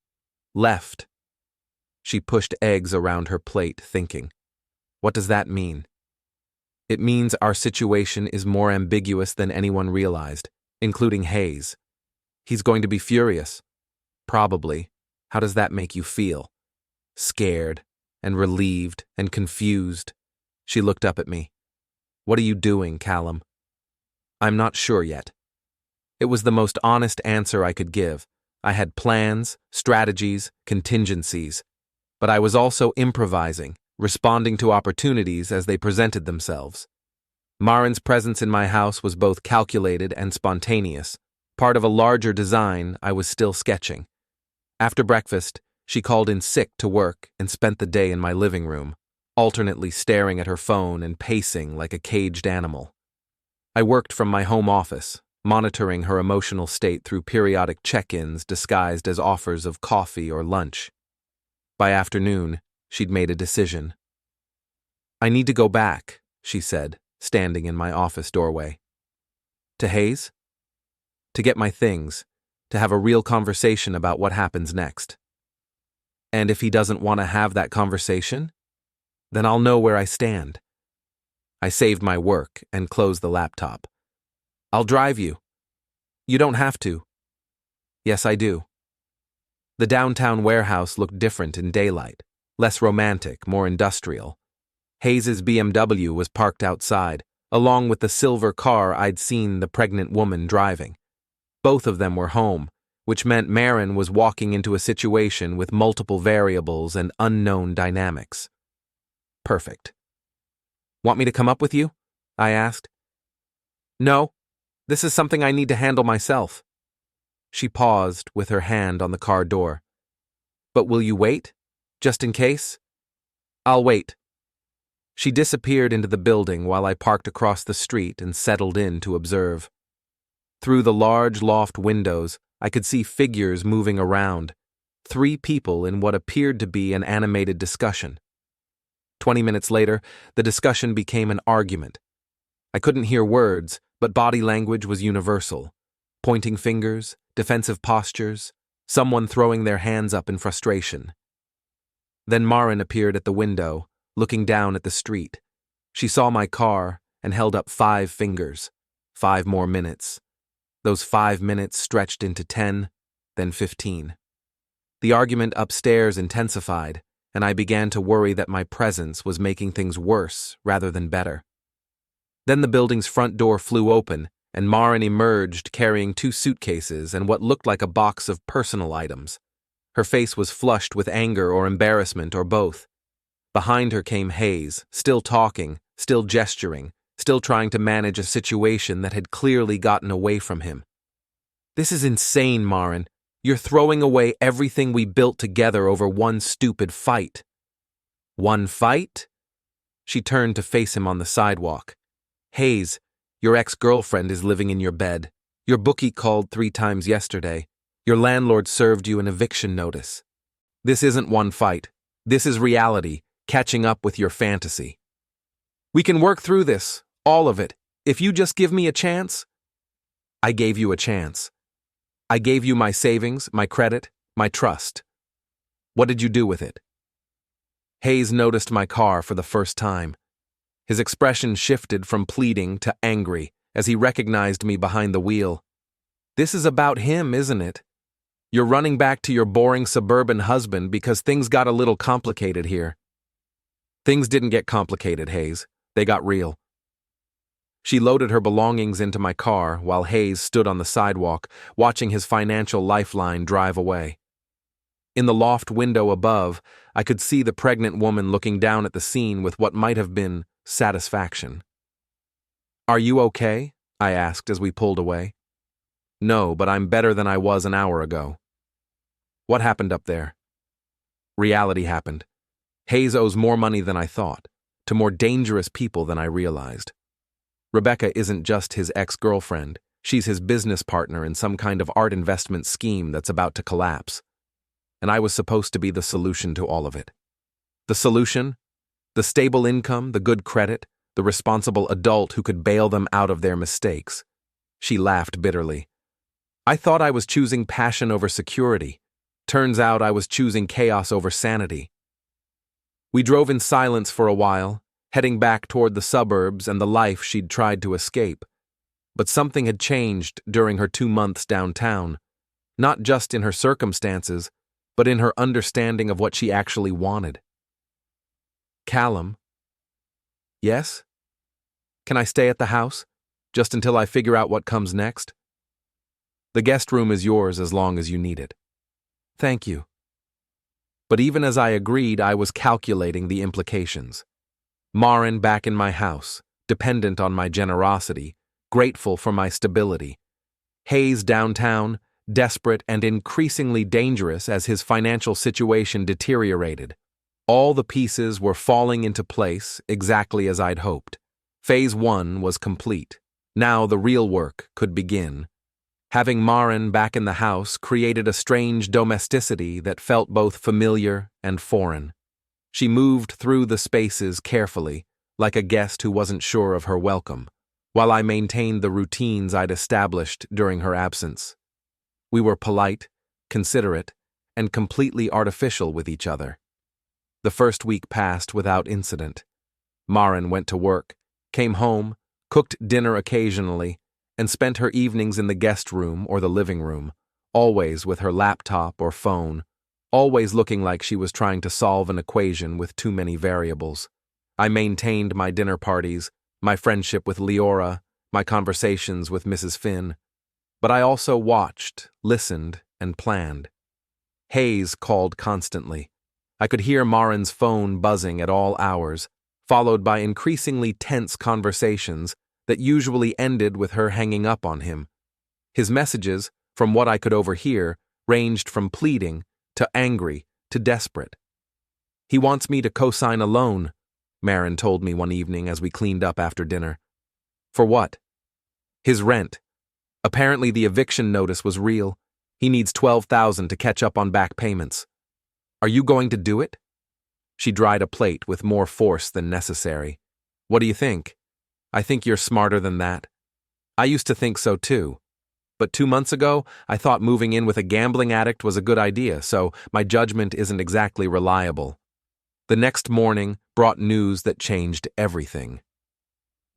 left. She pushed eggs around her plate, thinking. What does that mean? It means our situation is more ambiguous than anyone realized, including Hayes. He's going to be furious. Probably. How does that make you feel? Scared, and relieved, and confused. She looked up at me. What are you doing, Callum? I'm not sure yet. It was the most honest answer I could give. I had plans, strategies, contingencies. But I was also improvising, responding to opportunities as they presented themselves. Maren's presence in my house was both calculated and spontaneous, part of a larger design I was still sketching. After breakfast, she called in sick to work and spent the day in my living room, alternately staring at her phone and pacing like a caged animal. I worked from my home office, monitoring her emotional state through periodic check-ins disguised as offers of coffee or lunch. By afternoon, she'd made a decision. I need to go back, she said, standing in my office doorway. To Hayes? To get my things, to have a real conversation about what happens next. And if he doesn't want to have that conversation, then I'll know where I stand. I saved my work and closed the laptop. I'll drive you. You don't have to. Yes, I do. The downtown warehouse looked different in daylight, less romantic, more industrial. Hayes' BMW was parked outside, along with the silver car I'd seen the pregnant woman driving. Both of them were home, which meant Maren was walking into a situation with multiple variables and unknown dynamics. Perfect. Want me to come up with you? I asked. No, this is something I need to handle myself. She paused with her hand on the car door. But will you wait? Just in case? I'll wait. She disappeared into the building while I parked across the street and settled in to observe. Through the large loft windows, I could see figures moving around, 3 people in what appeared to be an animated discussion. 20 minutes later, the discussion became an argument. I couldn't hear words, but body language was universal. Pointing fingers, defensive postures, someone throwing their hands up in frustration. Then Maren appeared at the window, looking down at the street. She saw my car and held up 5 fingers. 5 more minutes. Those 5 minutes stretched into 10, then 15. The argument upstairs intensified, and I began to worry that my presence was making things worse rather than better. Then the building's front door flew open, and Maren emerged carrying 2 suitcases and what looked like a box of personal items. Her face was flushed with anger or embarrassment or both. Behind her came Hayes, still talking, still gesturing, still trying to manage a situation that had clearly gotten away from him. "This is insane, Maren. You're throwing away everything we built together over one stupid fight." "One fight?" She turned to face him on the sidewalk. "Hayes, your ex-girlfriend is living in your bed. Your bookie called 3 times yesterday. Your landlord served you an eviction notice. This isn't one fight. This is reality, catching up with your fantasy. We can work through this, all of it, if you just give me a chance." "I gave you a chance. I gave you my savings, my credit, my trust. What did you do with it?" Hayes noticed my car for the first time. His expression shifted from pleading to angry as he recognized me behind the wheel. "This is about him, isn't it? You're running back to your boring suburban husband because things got a little complicated here." "Things didn't get complicated, Hayes. They got real." She loaded her belongings into my car while Hayes stood on the sidewalk, watching his financial lifeline drive away. In the loft window above, I could see the pregnant woman looking down at the scene with what might have been satisfaction. "Are you okay?" I asked as we pulled away. "No, but I'm better than I was an hour ago." "What happened up there?" "Reality happened. Hayes owes more money than I thought, to more dangerous people than I realized. Rebecca isn't just his ex-girlfriend. She's his business partner in some kind of art investment scheme that's about to collapse. And I was supposed to be the solution to all of it. The solution? The stable income, the good credit, the responsible adult who could bail them out of their mistakes." She laughed bitterly. "I thought I was choosing passion over security. Turns out I was choosing chaos over sanity." We drove in silence for a while, heading back toward the suburbs and the life she'd tried to escape. But something had changed during her 2 months downtown, not just in her circumstances, but in her understanding of what she actually wanted. "Callum?" "Yes? Can I stay at the house, just until I figure out what comes next?" "The guest room is yours as long as you need it." "Thank you." But even as I agreed, I was calculating the implications. Maren back in my house, dependent on my generosity, grateful for my stability. Hayes downtown, desperate and increasingly dangerous as his financial situation deteriorated. All the pieces were falling into place exactly as I'd hoped. Phase 1 was complete. Now the real work could begin. Having Maren back in the house created a strange domesticity that felt both familiar and foreign. She moved through the spaces carefully, like a guest who wasn't sure of her welcome, while I maintained the routines I'd established during her absence. We were polite, considerate, and completely artificial with each other. The first week passed without incident. Maren went to work, came home, cooked dinner occasionally, and spent her evenings in the guest room or the living room, always with her laptop or phone, always looking like she was trying to solve an equation with too many variables. I maintained my dinner parties, my friendship with Leora, my conversations with Mrs. Finn. But I also watched, listened, and planned. Hayes called constantly. I could hear Maren's phone buzzing at all hours, followed by increasingly tense conversations that usually ended with her hanging up on him. His messages, from what I could overhear, ranged from pleading to angry to desperate. "He wants me to co-sign a loan," Maren told me one evening as we cleaned up after dinner. "For what?" "His rent. Apparently the eviction notice was real. He needs $12,000 to catch up on back payments." "Are you going to do it?" She dried a plate with more force than necessary. "What do you think?" "I think you're smarter than that." "I used to think so too. But 2 months ago, I thought moving in with a gambling addict was a good idea, so my judgment isn't exactly reliable." The next morning brought news that changed everything.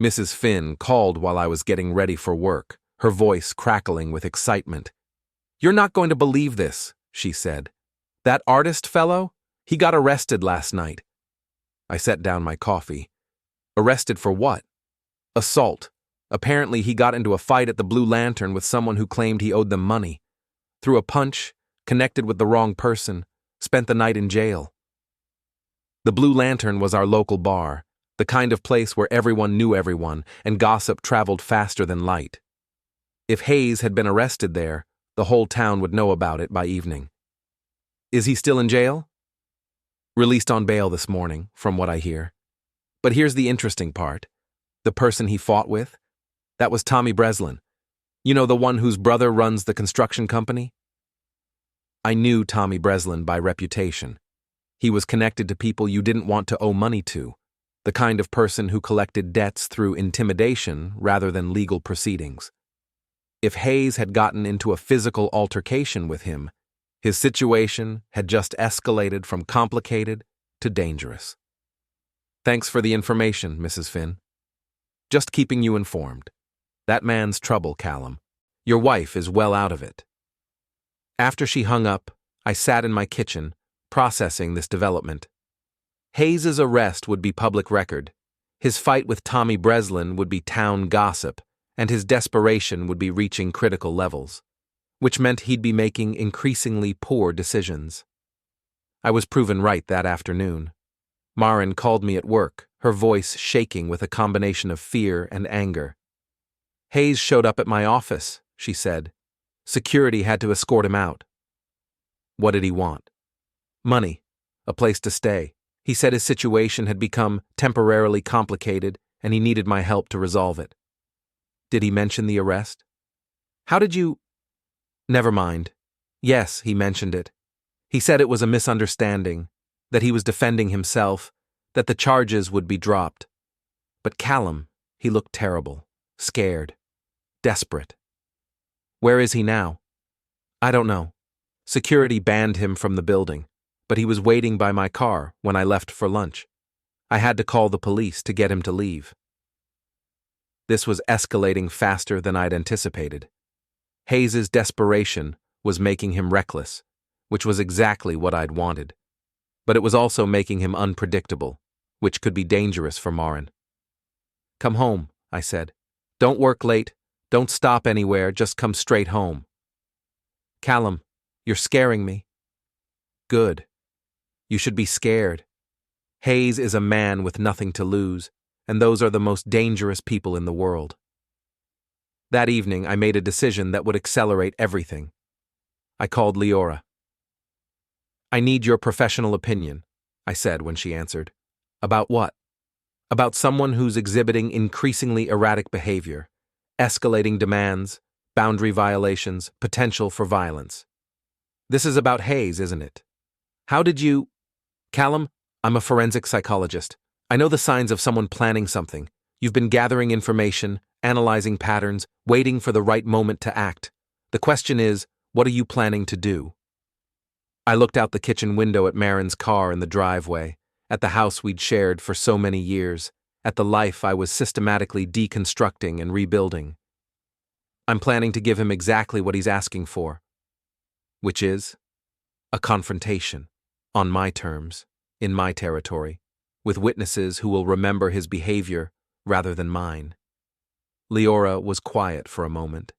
Mrs. Finn called while I was getting ready for work, her voice crackling with excitement. "You're not going to believe this," she said. "That artist fellow? He got arrested last night." I set down my coffee. Arrested for what? Assault. Apparently he got into a fight at the Blue Lantern with someone who claimed he owed them money. Threw a punch, connected with the wrong person, spent the night in jail. The Blue Lantern was our local bar, the kind of place where everyone knew everyone and gossip traveled faster than light. If Hayes had been arrested there, the whole town would know about it by evening. Is he still in jail? Released on bail this morning, from what I hear. But here's the interesting part. The person he fought with? That was Tommy Breslin. You know, the one whose brother runs the construction company? I knew Tommy Breslin by reputation. He was connected to people you didn't want to owe money to, the kind of person who collected debts through intimidation rather than legal proceedings. If Hayes had gotten into a physical altercation with him, his situation had just escalated from complicated to dangerous. Thanks for the information, Mrs. Finn. Just keeping you informed. That man's trouble, Callum. Your wife is well out of it. After she hung up, I sat in my kitchen, processing this development. Hayes's arrest would be public record. His fight with Tommy Breslin would be town gossip, and his desperation would be reaching critical levels, which meant he'd be making increasingly poor decisions. I was proven right that afternoon. Maren called me at work, her voice shaking with a combination of fear and anger. Hayes showed up at my office, she said. Security had to escort him out. What did he want? Money, a place to stay. He said his situation had become temporarily complicated and he needed my help to resolve it. Did he mention the arrest? How did you... Never mind. Yes, he mentioned it. He said it was a misunderstanding, that he was defending himself, that the charges would be dropped. But Callum, he looked terrible, scared, desperate. Where is he now? I don't know. Security banned him from the building, but he was waiting by my car when I left for lunch. I had to call the police to get him to leave. This was escalating faster than I'd anticipated. Hayes's desperation was making him reckless, which was exactly what I'd wanted. But it was also making him unpredictable, which could be dangerous for Maren. Come home, I said. Don't work late, don't stop anywhere, just come straight home. Callum, you're scaring me. Good. You should be scared. Hayes is a man with nothing to lose, and those are the most dangerous people in the world. That evening, I made a decision that would accelerate everything. I called Leora. I need your professional opinion, I said when she answered. About what? About someone who's exhibiting increasingly erratic behavior, escalating demands, boundary violations, potential for violence. This is about Hayes, isn't it? How did you... Callum, I'm a forensic psychologist. I know the signs of someone planning something. You've been gathering information, analyzing patterns, waiting for the right moment to act. The question is, what are you planning to do? I looked out the kitchen window at Maren's car in the driveway, at the house we'd shared for so many years, at the life I was systematically deconstructing and rebuilding. I'm planning to give him exactly what he's asking for, which is a confrontation, on my terms, in my territory, with witnesses who will remember his behavior rather than mine. Leora was quiet for a moment.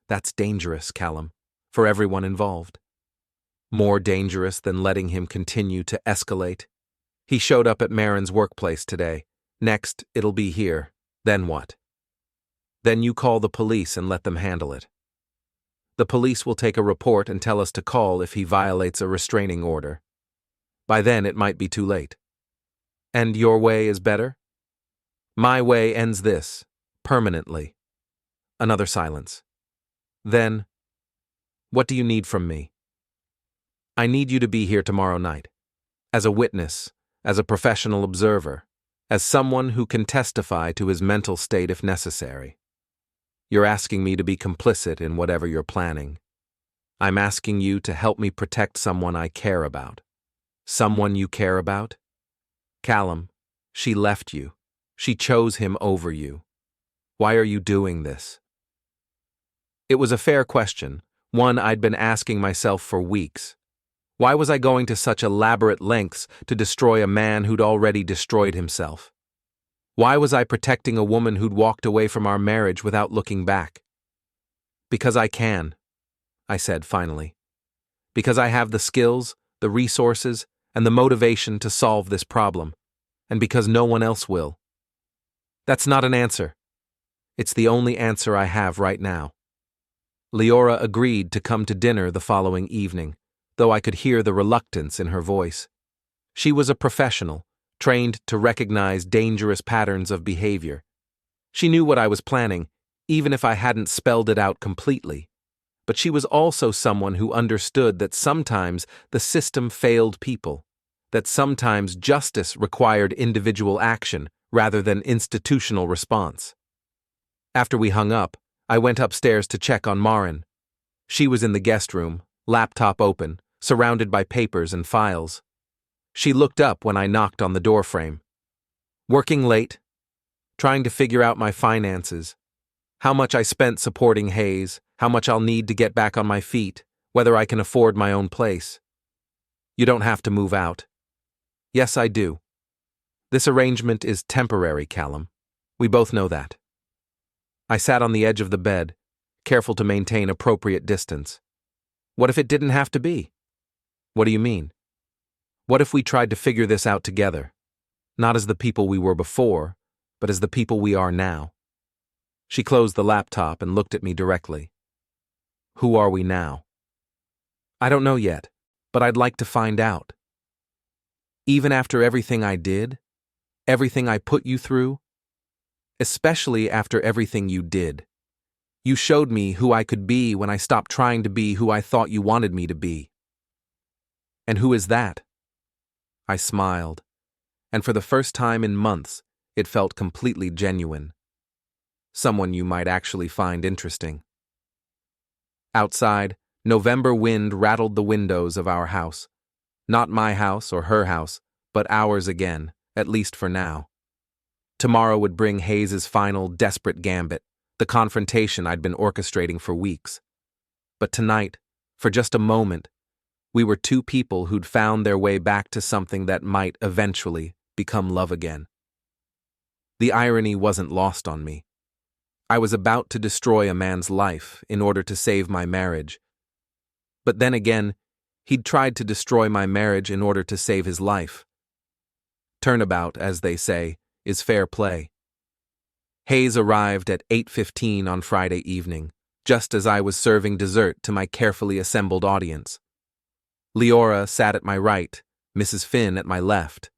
That's dangerous, Callum, for everyone involved. More dangerous than letting him continue to escalate. He showed up at Maren's workplace today. Next, it'll be here. Then what? Then you call the police and let them handle it. The police will take a report and tell us to call if he violates a restraining order. By then, it might be too late. And your way is better? My way ends this, permanently. Another silence. Then, what do you need from me? I need you to be here tomorrow night. As a witness, as a professional observer, as someone who can testify to his mental state if necessary. You're asking me to be complicit in whatever you're planning. I'm asking you to help me protect someone I care about. Someone you care about? Callum, she left you. She chose him over you. Why are you doing this? It was a fair question, one I'd been asking myself for weeks. Why was I going to such elaborate lengths to destroy a man who'd already destroyed himself? Why was I protecting a woman who'd walked away from our marriage without looking back? Because I can, I said finally. Because I have the skills, the resources, and the motivation to solve this problem, and because no one else will. That's not an answer. It's the only answer I have right now. Leora agreed to come to dinner the following evening, though I could hear the reluctance in her voice. She was a professional, trained to recognize dangerous patterns of behavior. She knew what I was planning, even if I hadn't spelled it out completely. But she was also someone who understood that sometimes the system failed people, that sometimes justice required individual action rather than institutional response. After we hung up, I went upstairs to check on Maren. She was in the guest room, laptop open, surrounded by papers and files. She looked up when I knocked on the doorframe. Working late, trying to figure out my finances, how much I spent supporting Hayes, how much I'll need to get back on my feet, whether I can afford my own place. You don't have to move out. Yes, I do. This arrangement is temporary, Callum. We both know that. I sat on the edge of the bed, careful to maintain appropriate distance. What if it didn't have to be? What do you mean? What if we tried to figure this out together? Not as the people we were before, but as the people we are now. She closed the laptop and looked at me directly. Who are we now? I don't know yet, but I'd like to find out. Even after everything I did, everything I put you through, especially after everything you did. You showed me who I could be when I stopped trying to be who I thought you wanted me to be. And who is that? I smiled, and for the first time in months, it felt completely genuine. Someone you might actually find interesting. Outside, November wind rattled the windows of our house. Not my house or her house, but ours again, at least for now. Tomorrow would bring Hayes's final desperate gambit, the confrontation I'd been orchestrating for weeks. But tonight, for just a moment, we were two people who'd found their way back to something that might eventually become love again. The irony wasn't lost on me. I was about to destroy a man's life in order to save my marriage. But then again, he'd tried to destroy my marriage in order to save his life. Turnabout, as they say, is fair play. Hayes arrived at 8:15 on Friday evening, just as I was serving dessert to my carefully assembled audience. Leora sat at my right, Mrs. Finn at my left.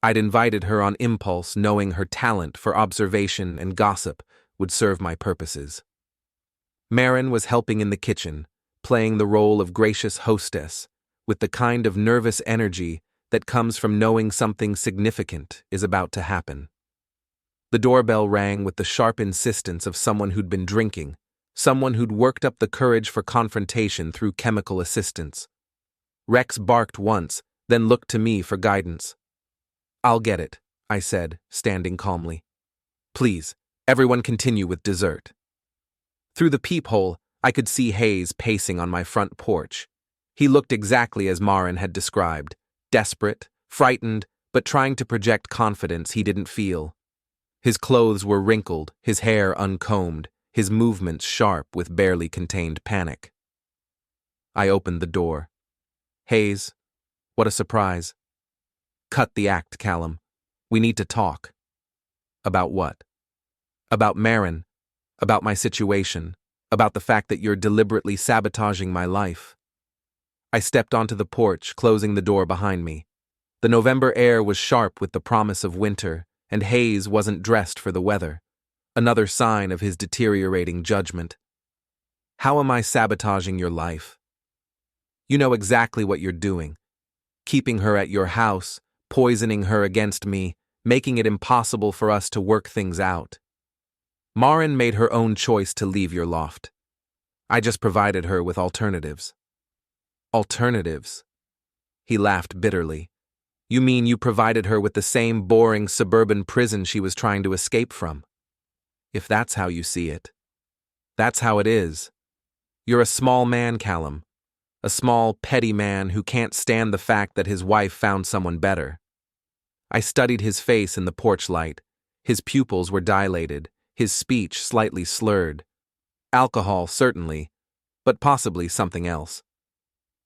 I'd invited her on impulse, knowing her talent for observation and gossip would serve my purposes. Maren was helping in the kitchen, playing the role of gracious hostess, with the kind of nervous energy that comes from knowing something significant is about to happen. The doorbell rang with the sharp insistence of someone who'd been drinking, someone who'd worked up the courage for confrontation through chemical assistance. Rex barked once, then looked to me for guidance. I'll get it, I said, standing calmly. Please, everyone continue with dessert. Through the peephole, I could see Hayes pacing on my front porch. He looked exactly as Maren had described, desperate, frightened, but trying to project confidence he didn't feel. His clothes were wrinkled, his hair uncombed, his movements sharp with barely contained panic. I opened the door. Hayes, what a surprise. Cut the act, Callum. We need to talk. About what? About Maren, about my situation, about the fact that you're deliberately sabotaging my life. I stepped onto the porch, closing the door behind me. The November air was sharp with the promise of winter, and Hayes wasn't dressed for the weather, another sign of his deteriorating judgment. How am I sabotaging your life? You know exactly what you're doing. Keeping her at your house, poisoning her against me, making it impossible for us to work things out. Maren made her own choice to leave your loft. I just provided her with alternatives. Alternatives? He laughed bitterly. You mean you provided her with the same boring suburban prison she was trying to escape from? If that's how you see it. That's how it is. You're a small man, Callum. A small, petty man who can't stand the fact that his wife found someone better. I studied his face in the porch light. His pupils were dilated, his speech slightly slurred. Alcohol, certainly, but possibly something else.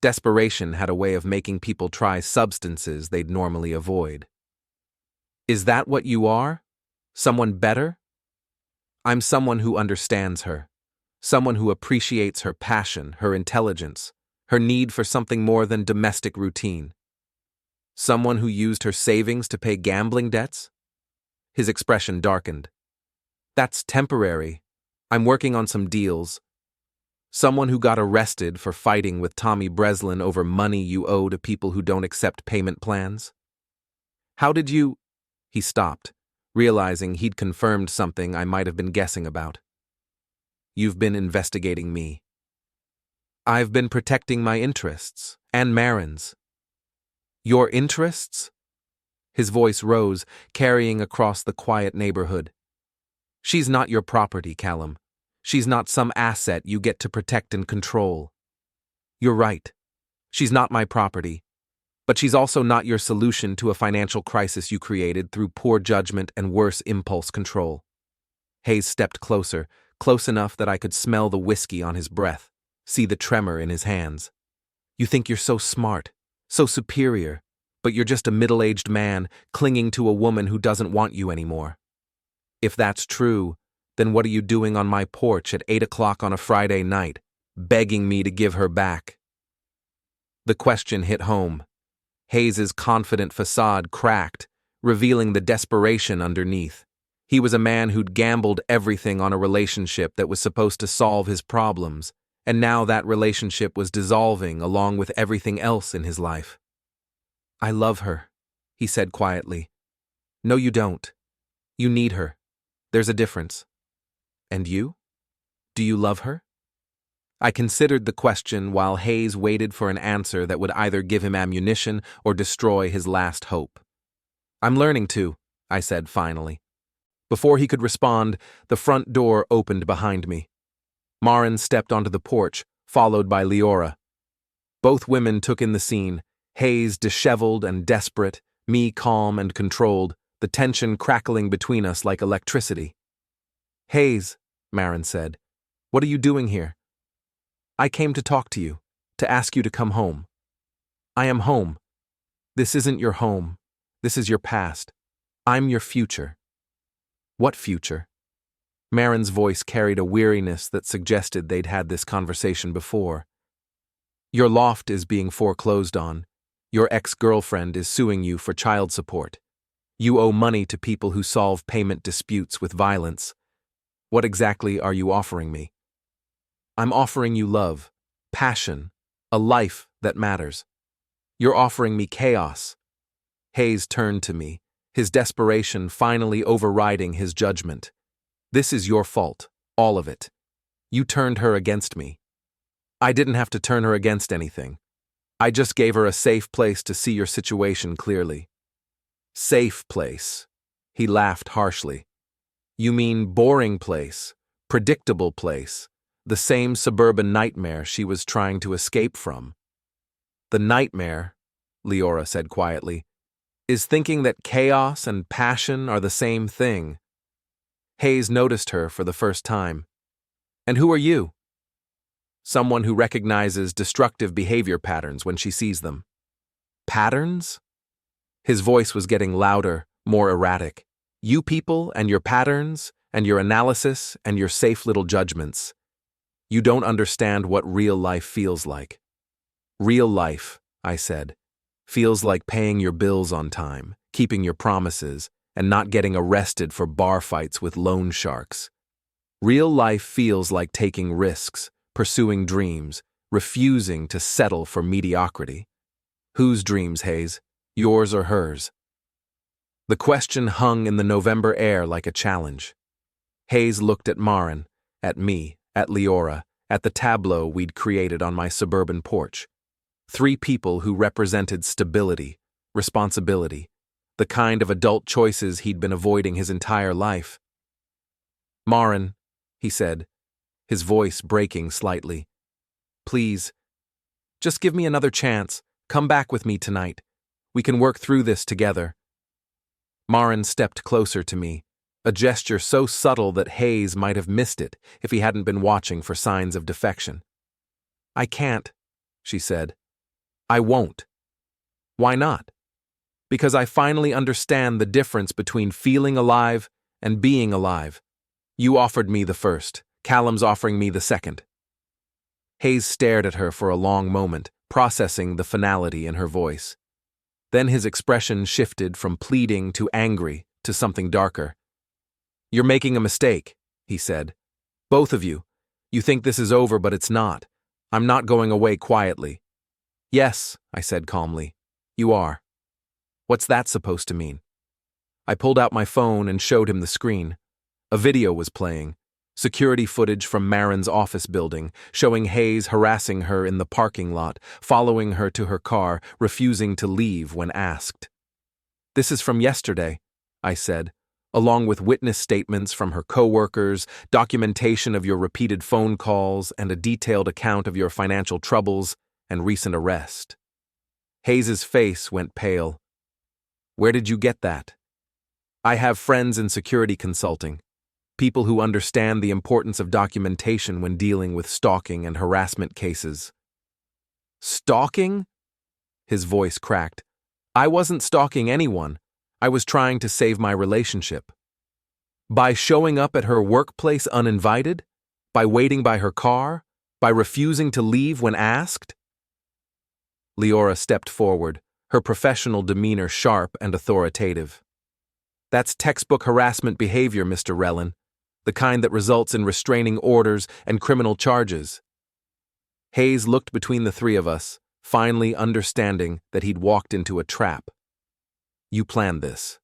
Desperation had a way of making people try substances they'd normally avoid. Is that what you are? Someone better? I'm someone who understands her. Someone who appreciates her passion, her intelligence, her need for something more than domestic routine. Someone who used her savings to pay gambling debts? His expression darkened. That's temporary. I'm working on some deals. Someone who got arrested for fighting with Tommy Breslin over money you owe to people who don't accept payment plans? How did you... He stopped, realizing he'd confirmed something I might have been guessing about. You've been investigating me. I've been protecting my interests, and Maren's. Your interests? His voice rose, carrying across the quiet neighborhood. She's not your property, Callum. She's not some asset you get to protect and control. You're right. She's not my property. But she's also not your solution to a financial crisis you created through poor judgment and worse impulse control. Hayes stepped closer, close enough that I could smell the whiskey on his breath, see the tremor in his hands. You think you're so smart, so superior, but you're just a middle-aged man clinging to a woman who doesn't want you anymore. If that's true, then what are you doing on my porch at 8 o'clock on a Friday night, begging me to give her back? The question hit home. Hayes's confident facade cracked, revealing the desperation underneath. He was a man who'd gambled everything on a relationship that was supposed to solve his problems, and now that relationship was dissolving along with everything else in his life. I love her, he said quietly. No, you don't. You need her. There's a difference. And you? Do you love her? I considered the question while Hayes waited for an answer that would either give him ammunition or destroy his last hope. I'm learning to, I said finally. Before he could respond, the front door opened behind me. Maren stepped onto the porch, followed by Leora. Both women took in the scene, Hayes disheveled and desperate, me calm and controlled, the tension crackling between us like electricity. Hayes, Maren said, what are you doing here? I came to talk to you, to ask you to come home. I am home. This isn't your home. This is your past. I'm your future. What future? Maren's voice carried a weariness that suggested they'd had this conversation before. Your loft is being foreclosed on. Your ex-girlfriend is suing you for child support. You owe money to people who solve payment disputes with violence. What exactly are you offering me? I'm offering you love, passion, a life that matters. You're offering me chaos. Hayes turned to me, his desperation finally overriding his judgment. This is your fault, all of it. You turned her against me. I didn't have to turn her against anything. I just gave her a safe place to see your situation clearly. Safe place. He laughed harshly. You mean boring place, predictable place, the same suburban nightmare she was trying to escape from. The nightmare, Leora said quietly, is thinking that chaos and passion are the same thing. Hayes noticed her for the first time. And who are you? Someone who recognizes destructive behavior patterns when she sees them. Patterns? His voice was getting louder, more erratic. You people and your patterns and your analysis and your safe little judgments. You don't understand what real life feels like. Real life, I said, feels like paying your bills on time, keeping your promises, and not getting arrested for bar fights with loan sharks. Real life feels like taking risks, pursuing dreams, refusing to settle for mediocrity. Whose dreams, Hayes? Yours or hers? The question hung in the November air like a challenge. Hayes looked at Maren, at me, at Leora, at the tableau we'd created on my suburban porch. 3 people who represented stability, responsibility, the kind of adult choices he'd been avoiding his entire life. Maren, he said, his voice breaking slightly, Please, just give me another chance. Come back with me tonight. We can work through this together. Maren stepped closer to me, a gesture so subtle that Hayes might have missed it if he hadn't been watching for signs of defection. I can't, she said. I won't. Why not? Because I finally understand the difference between feeling alive and being alive. You offered me the first. Callum's offering me the second. Hayes stared at her for a long moment, processing the finality in her voice. Then his expression shifted from pleading to angry to something darker. You're making a mistake, he said. Both of you. You think this is over, but it's not. I'm not going away quietly. Yes, I said calmly. You are. What's that supposed to mean? I pulled out my phone and showed him the screen. A video was playing. Security footage from Maren's office building, showing Hayes harassing her in the parking lot, following her to her car, refusing to leave when asked. This is from yesterday, I said, along with witness statements from her coworkers, documentation of your repeated phone calls, and a detailed account of your financial troubles and recent arrest. Hayes's face went pale. Where did you get that? I have friends in security consulting. People who understand the importance of documentation when dealing with stalking and harassment cases. Stalking? His voice cracked. I wasn't stalking anyone. I was trying to save my relationship. By showing up at her workplace uninvited? By waiting by her car? By refusing to leave when asked? Leora stepped forward, her professional demeanor sharp and authoritative. That's textbook harassment behavior, Mr. Rellin. The kind that results in restraining orders and criminal charges. Hayes looked between the three of us, finally understanding that he'd walked into a trap. You planned this.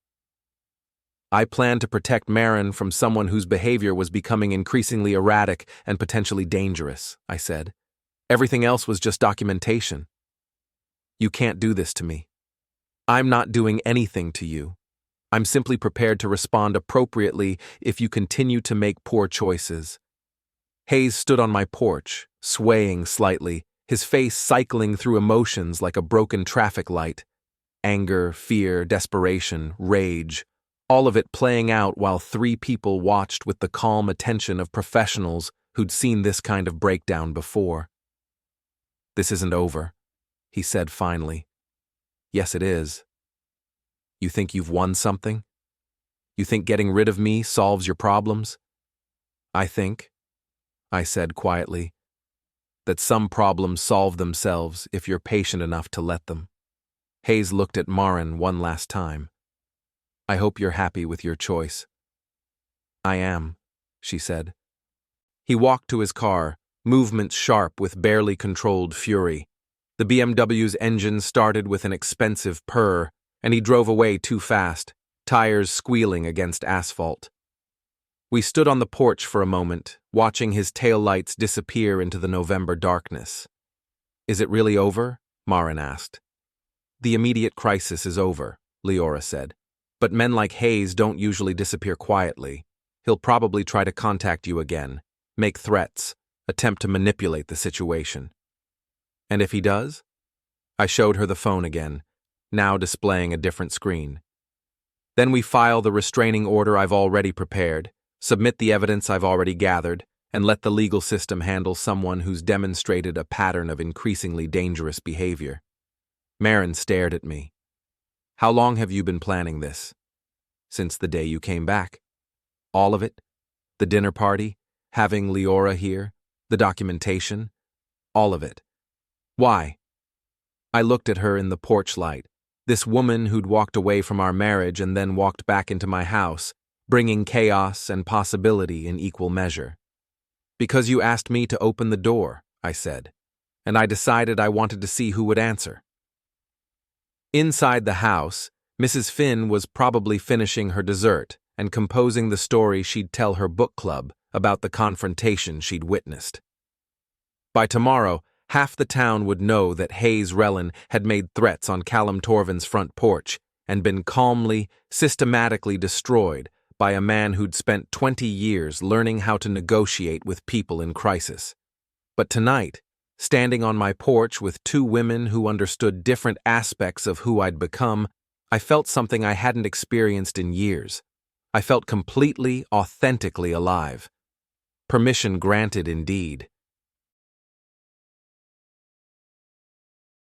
I planned to protect Maren from someone whose behavior was becoming increasingly erratic and potentially dangerous, I said. Everything else was just documentation. You can't do this to me. I'm not doing anything to you. I'm simply prepared to respond appropriately if you continue to make poor choices. Hayes stood on my porch, swaying slightly, his face cycling through emotions like a broken traffic light. Anger, fear, desperation, rage, all of it playing out while three people watched with the calm attention of professionals who'd seen this kind of breakdown before. This isn't over, he said finally. Yes, it is. You think you've won something? You think getting rid of me solves your problems? I think, I said quietly, that some problems solve themselves if you're patient enough to let them. Hayes looked at Maren one last time. I hope you're happy with your choice. I am, she said. He walked to his car, movements sharp with barely controlled fury. The BMW's engine started with an expensive purr, and he drove away too fast, tires squealing against asphalt. We stood on the porch for a moment, watching his taillights disappear into the November darkness. Is it really over? Maren asked. The immediate crisis is over, Leora said. But men like Hayes don't usually disappear quietly. He'll probably try to contact you again, make threats, attempt to manipulate the situation. And if he does? I showed her the phone again, now displaying a different screen. Then we file the restraining order I've already prepared, submit the evidence I've already gathered, and let the legal system handle someone who's demonstrated a pattern of increasingly dangerous behavior. Maren stared at me. How long have you been planning this? Since the day you came back. All of it? The dinner party? Having Leora here? The documentation? All of it. Why? I looked at her in the porch light. This woman who'd walked away from our marriage and then walked back into my house, bringing chaos and possibility in equal measure. Because you asked me to open the door, I said, and I decided I wanted to see who would answer. Inside the house, Mrs. Finn was probably finishing her dessert and composing the story she'd tell her book club about the confrontation she'd witnessed. By tomorrow, half the town would know that Hayes Rellin had made threats on Callum Torvin's front porch and been calmly, systematically destroyed by a man who'd spent 20 years learning how to negotiate with people in crisis. But tonight, Standing on my porch with two women who understood different aspects of who I'd become, I felt something I hadn't experienced in years. I felt completely, authentically alive. Permission granted indeed.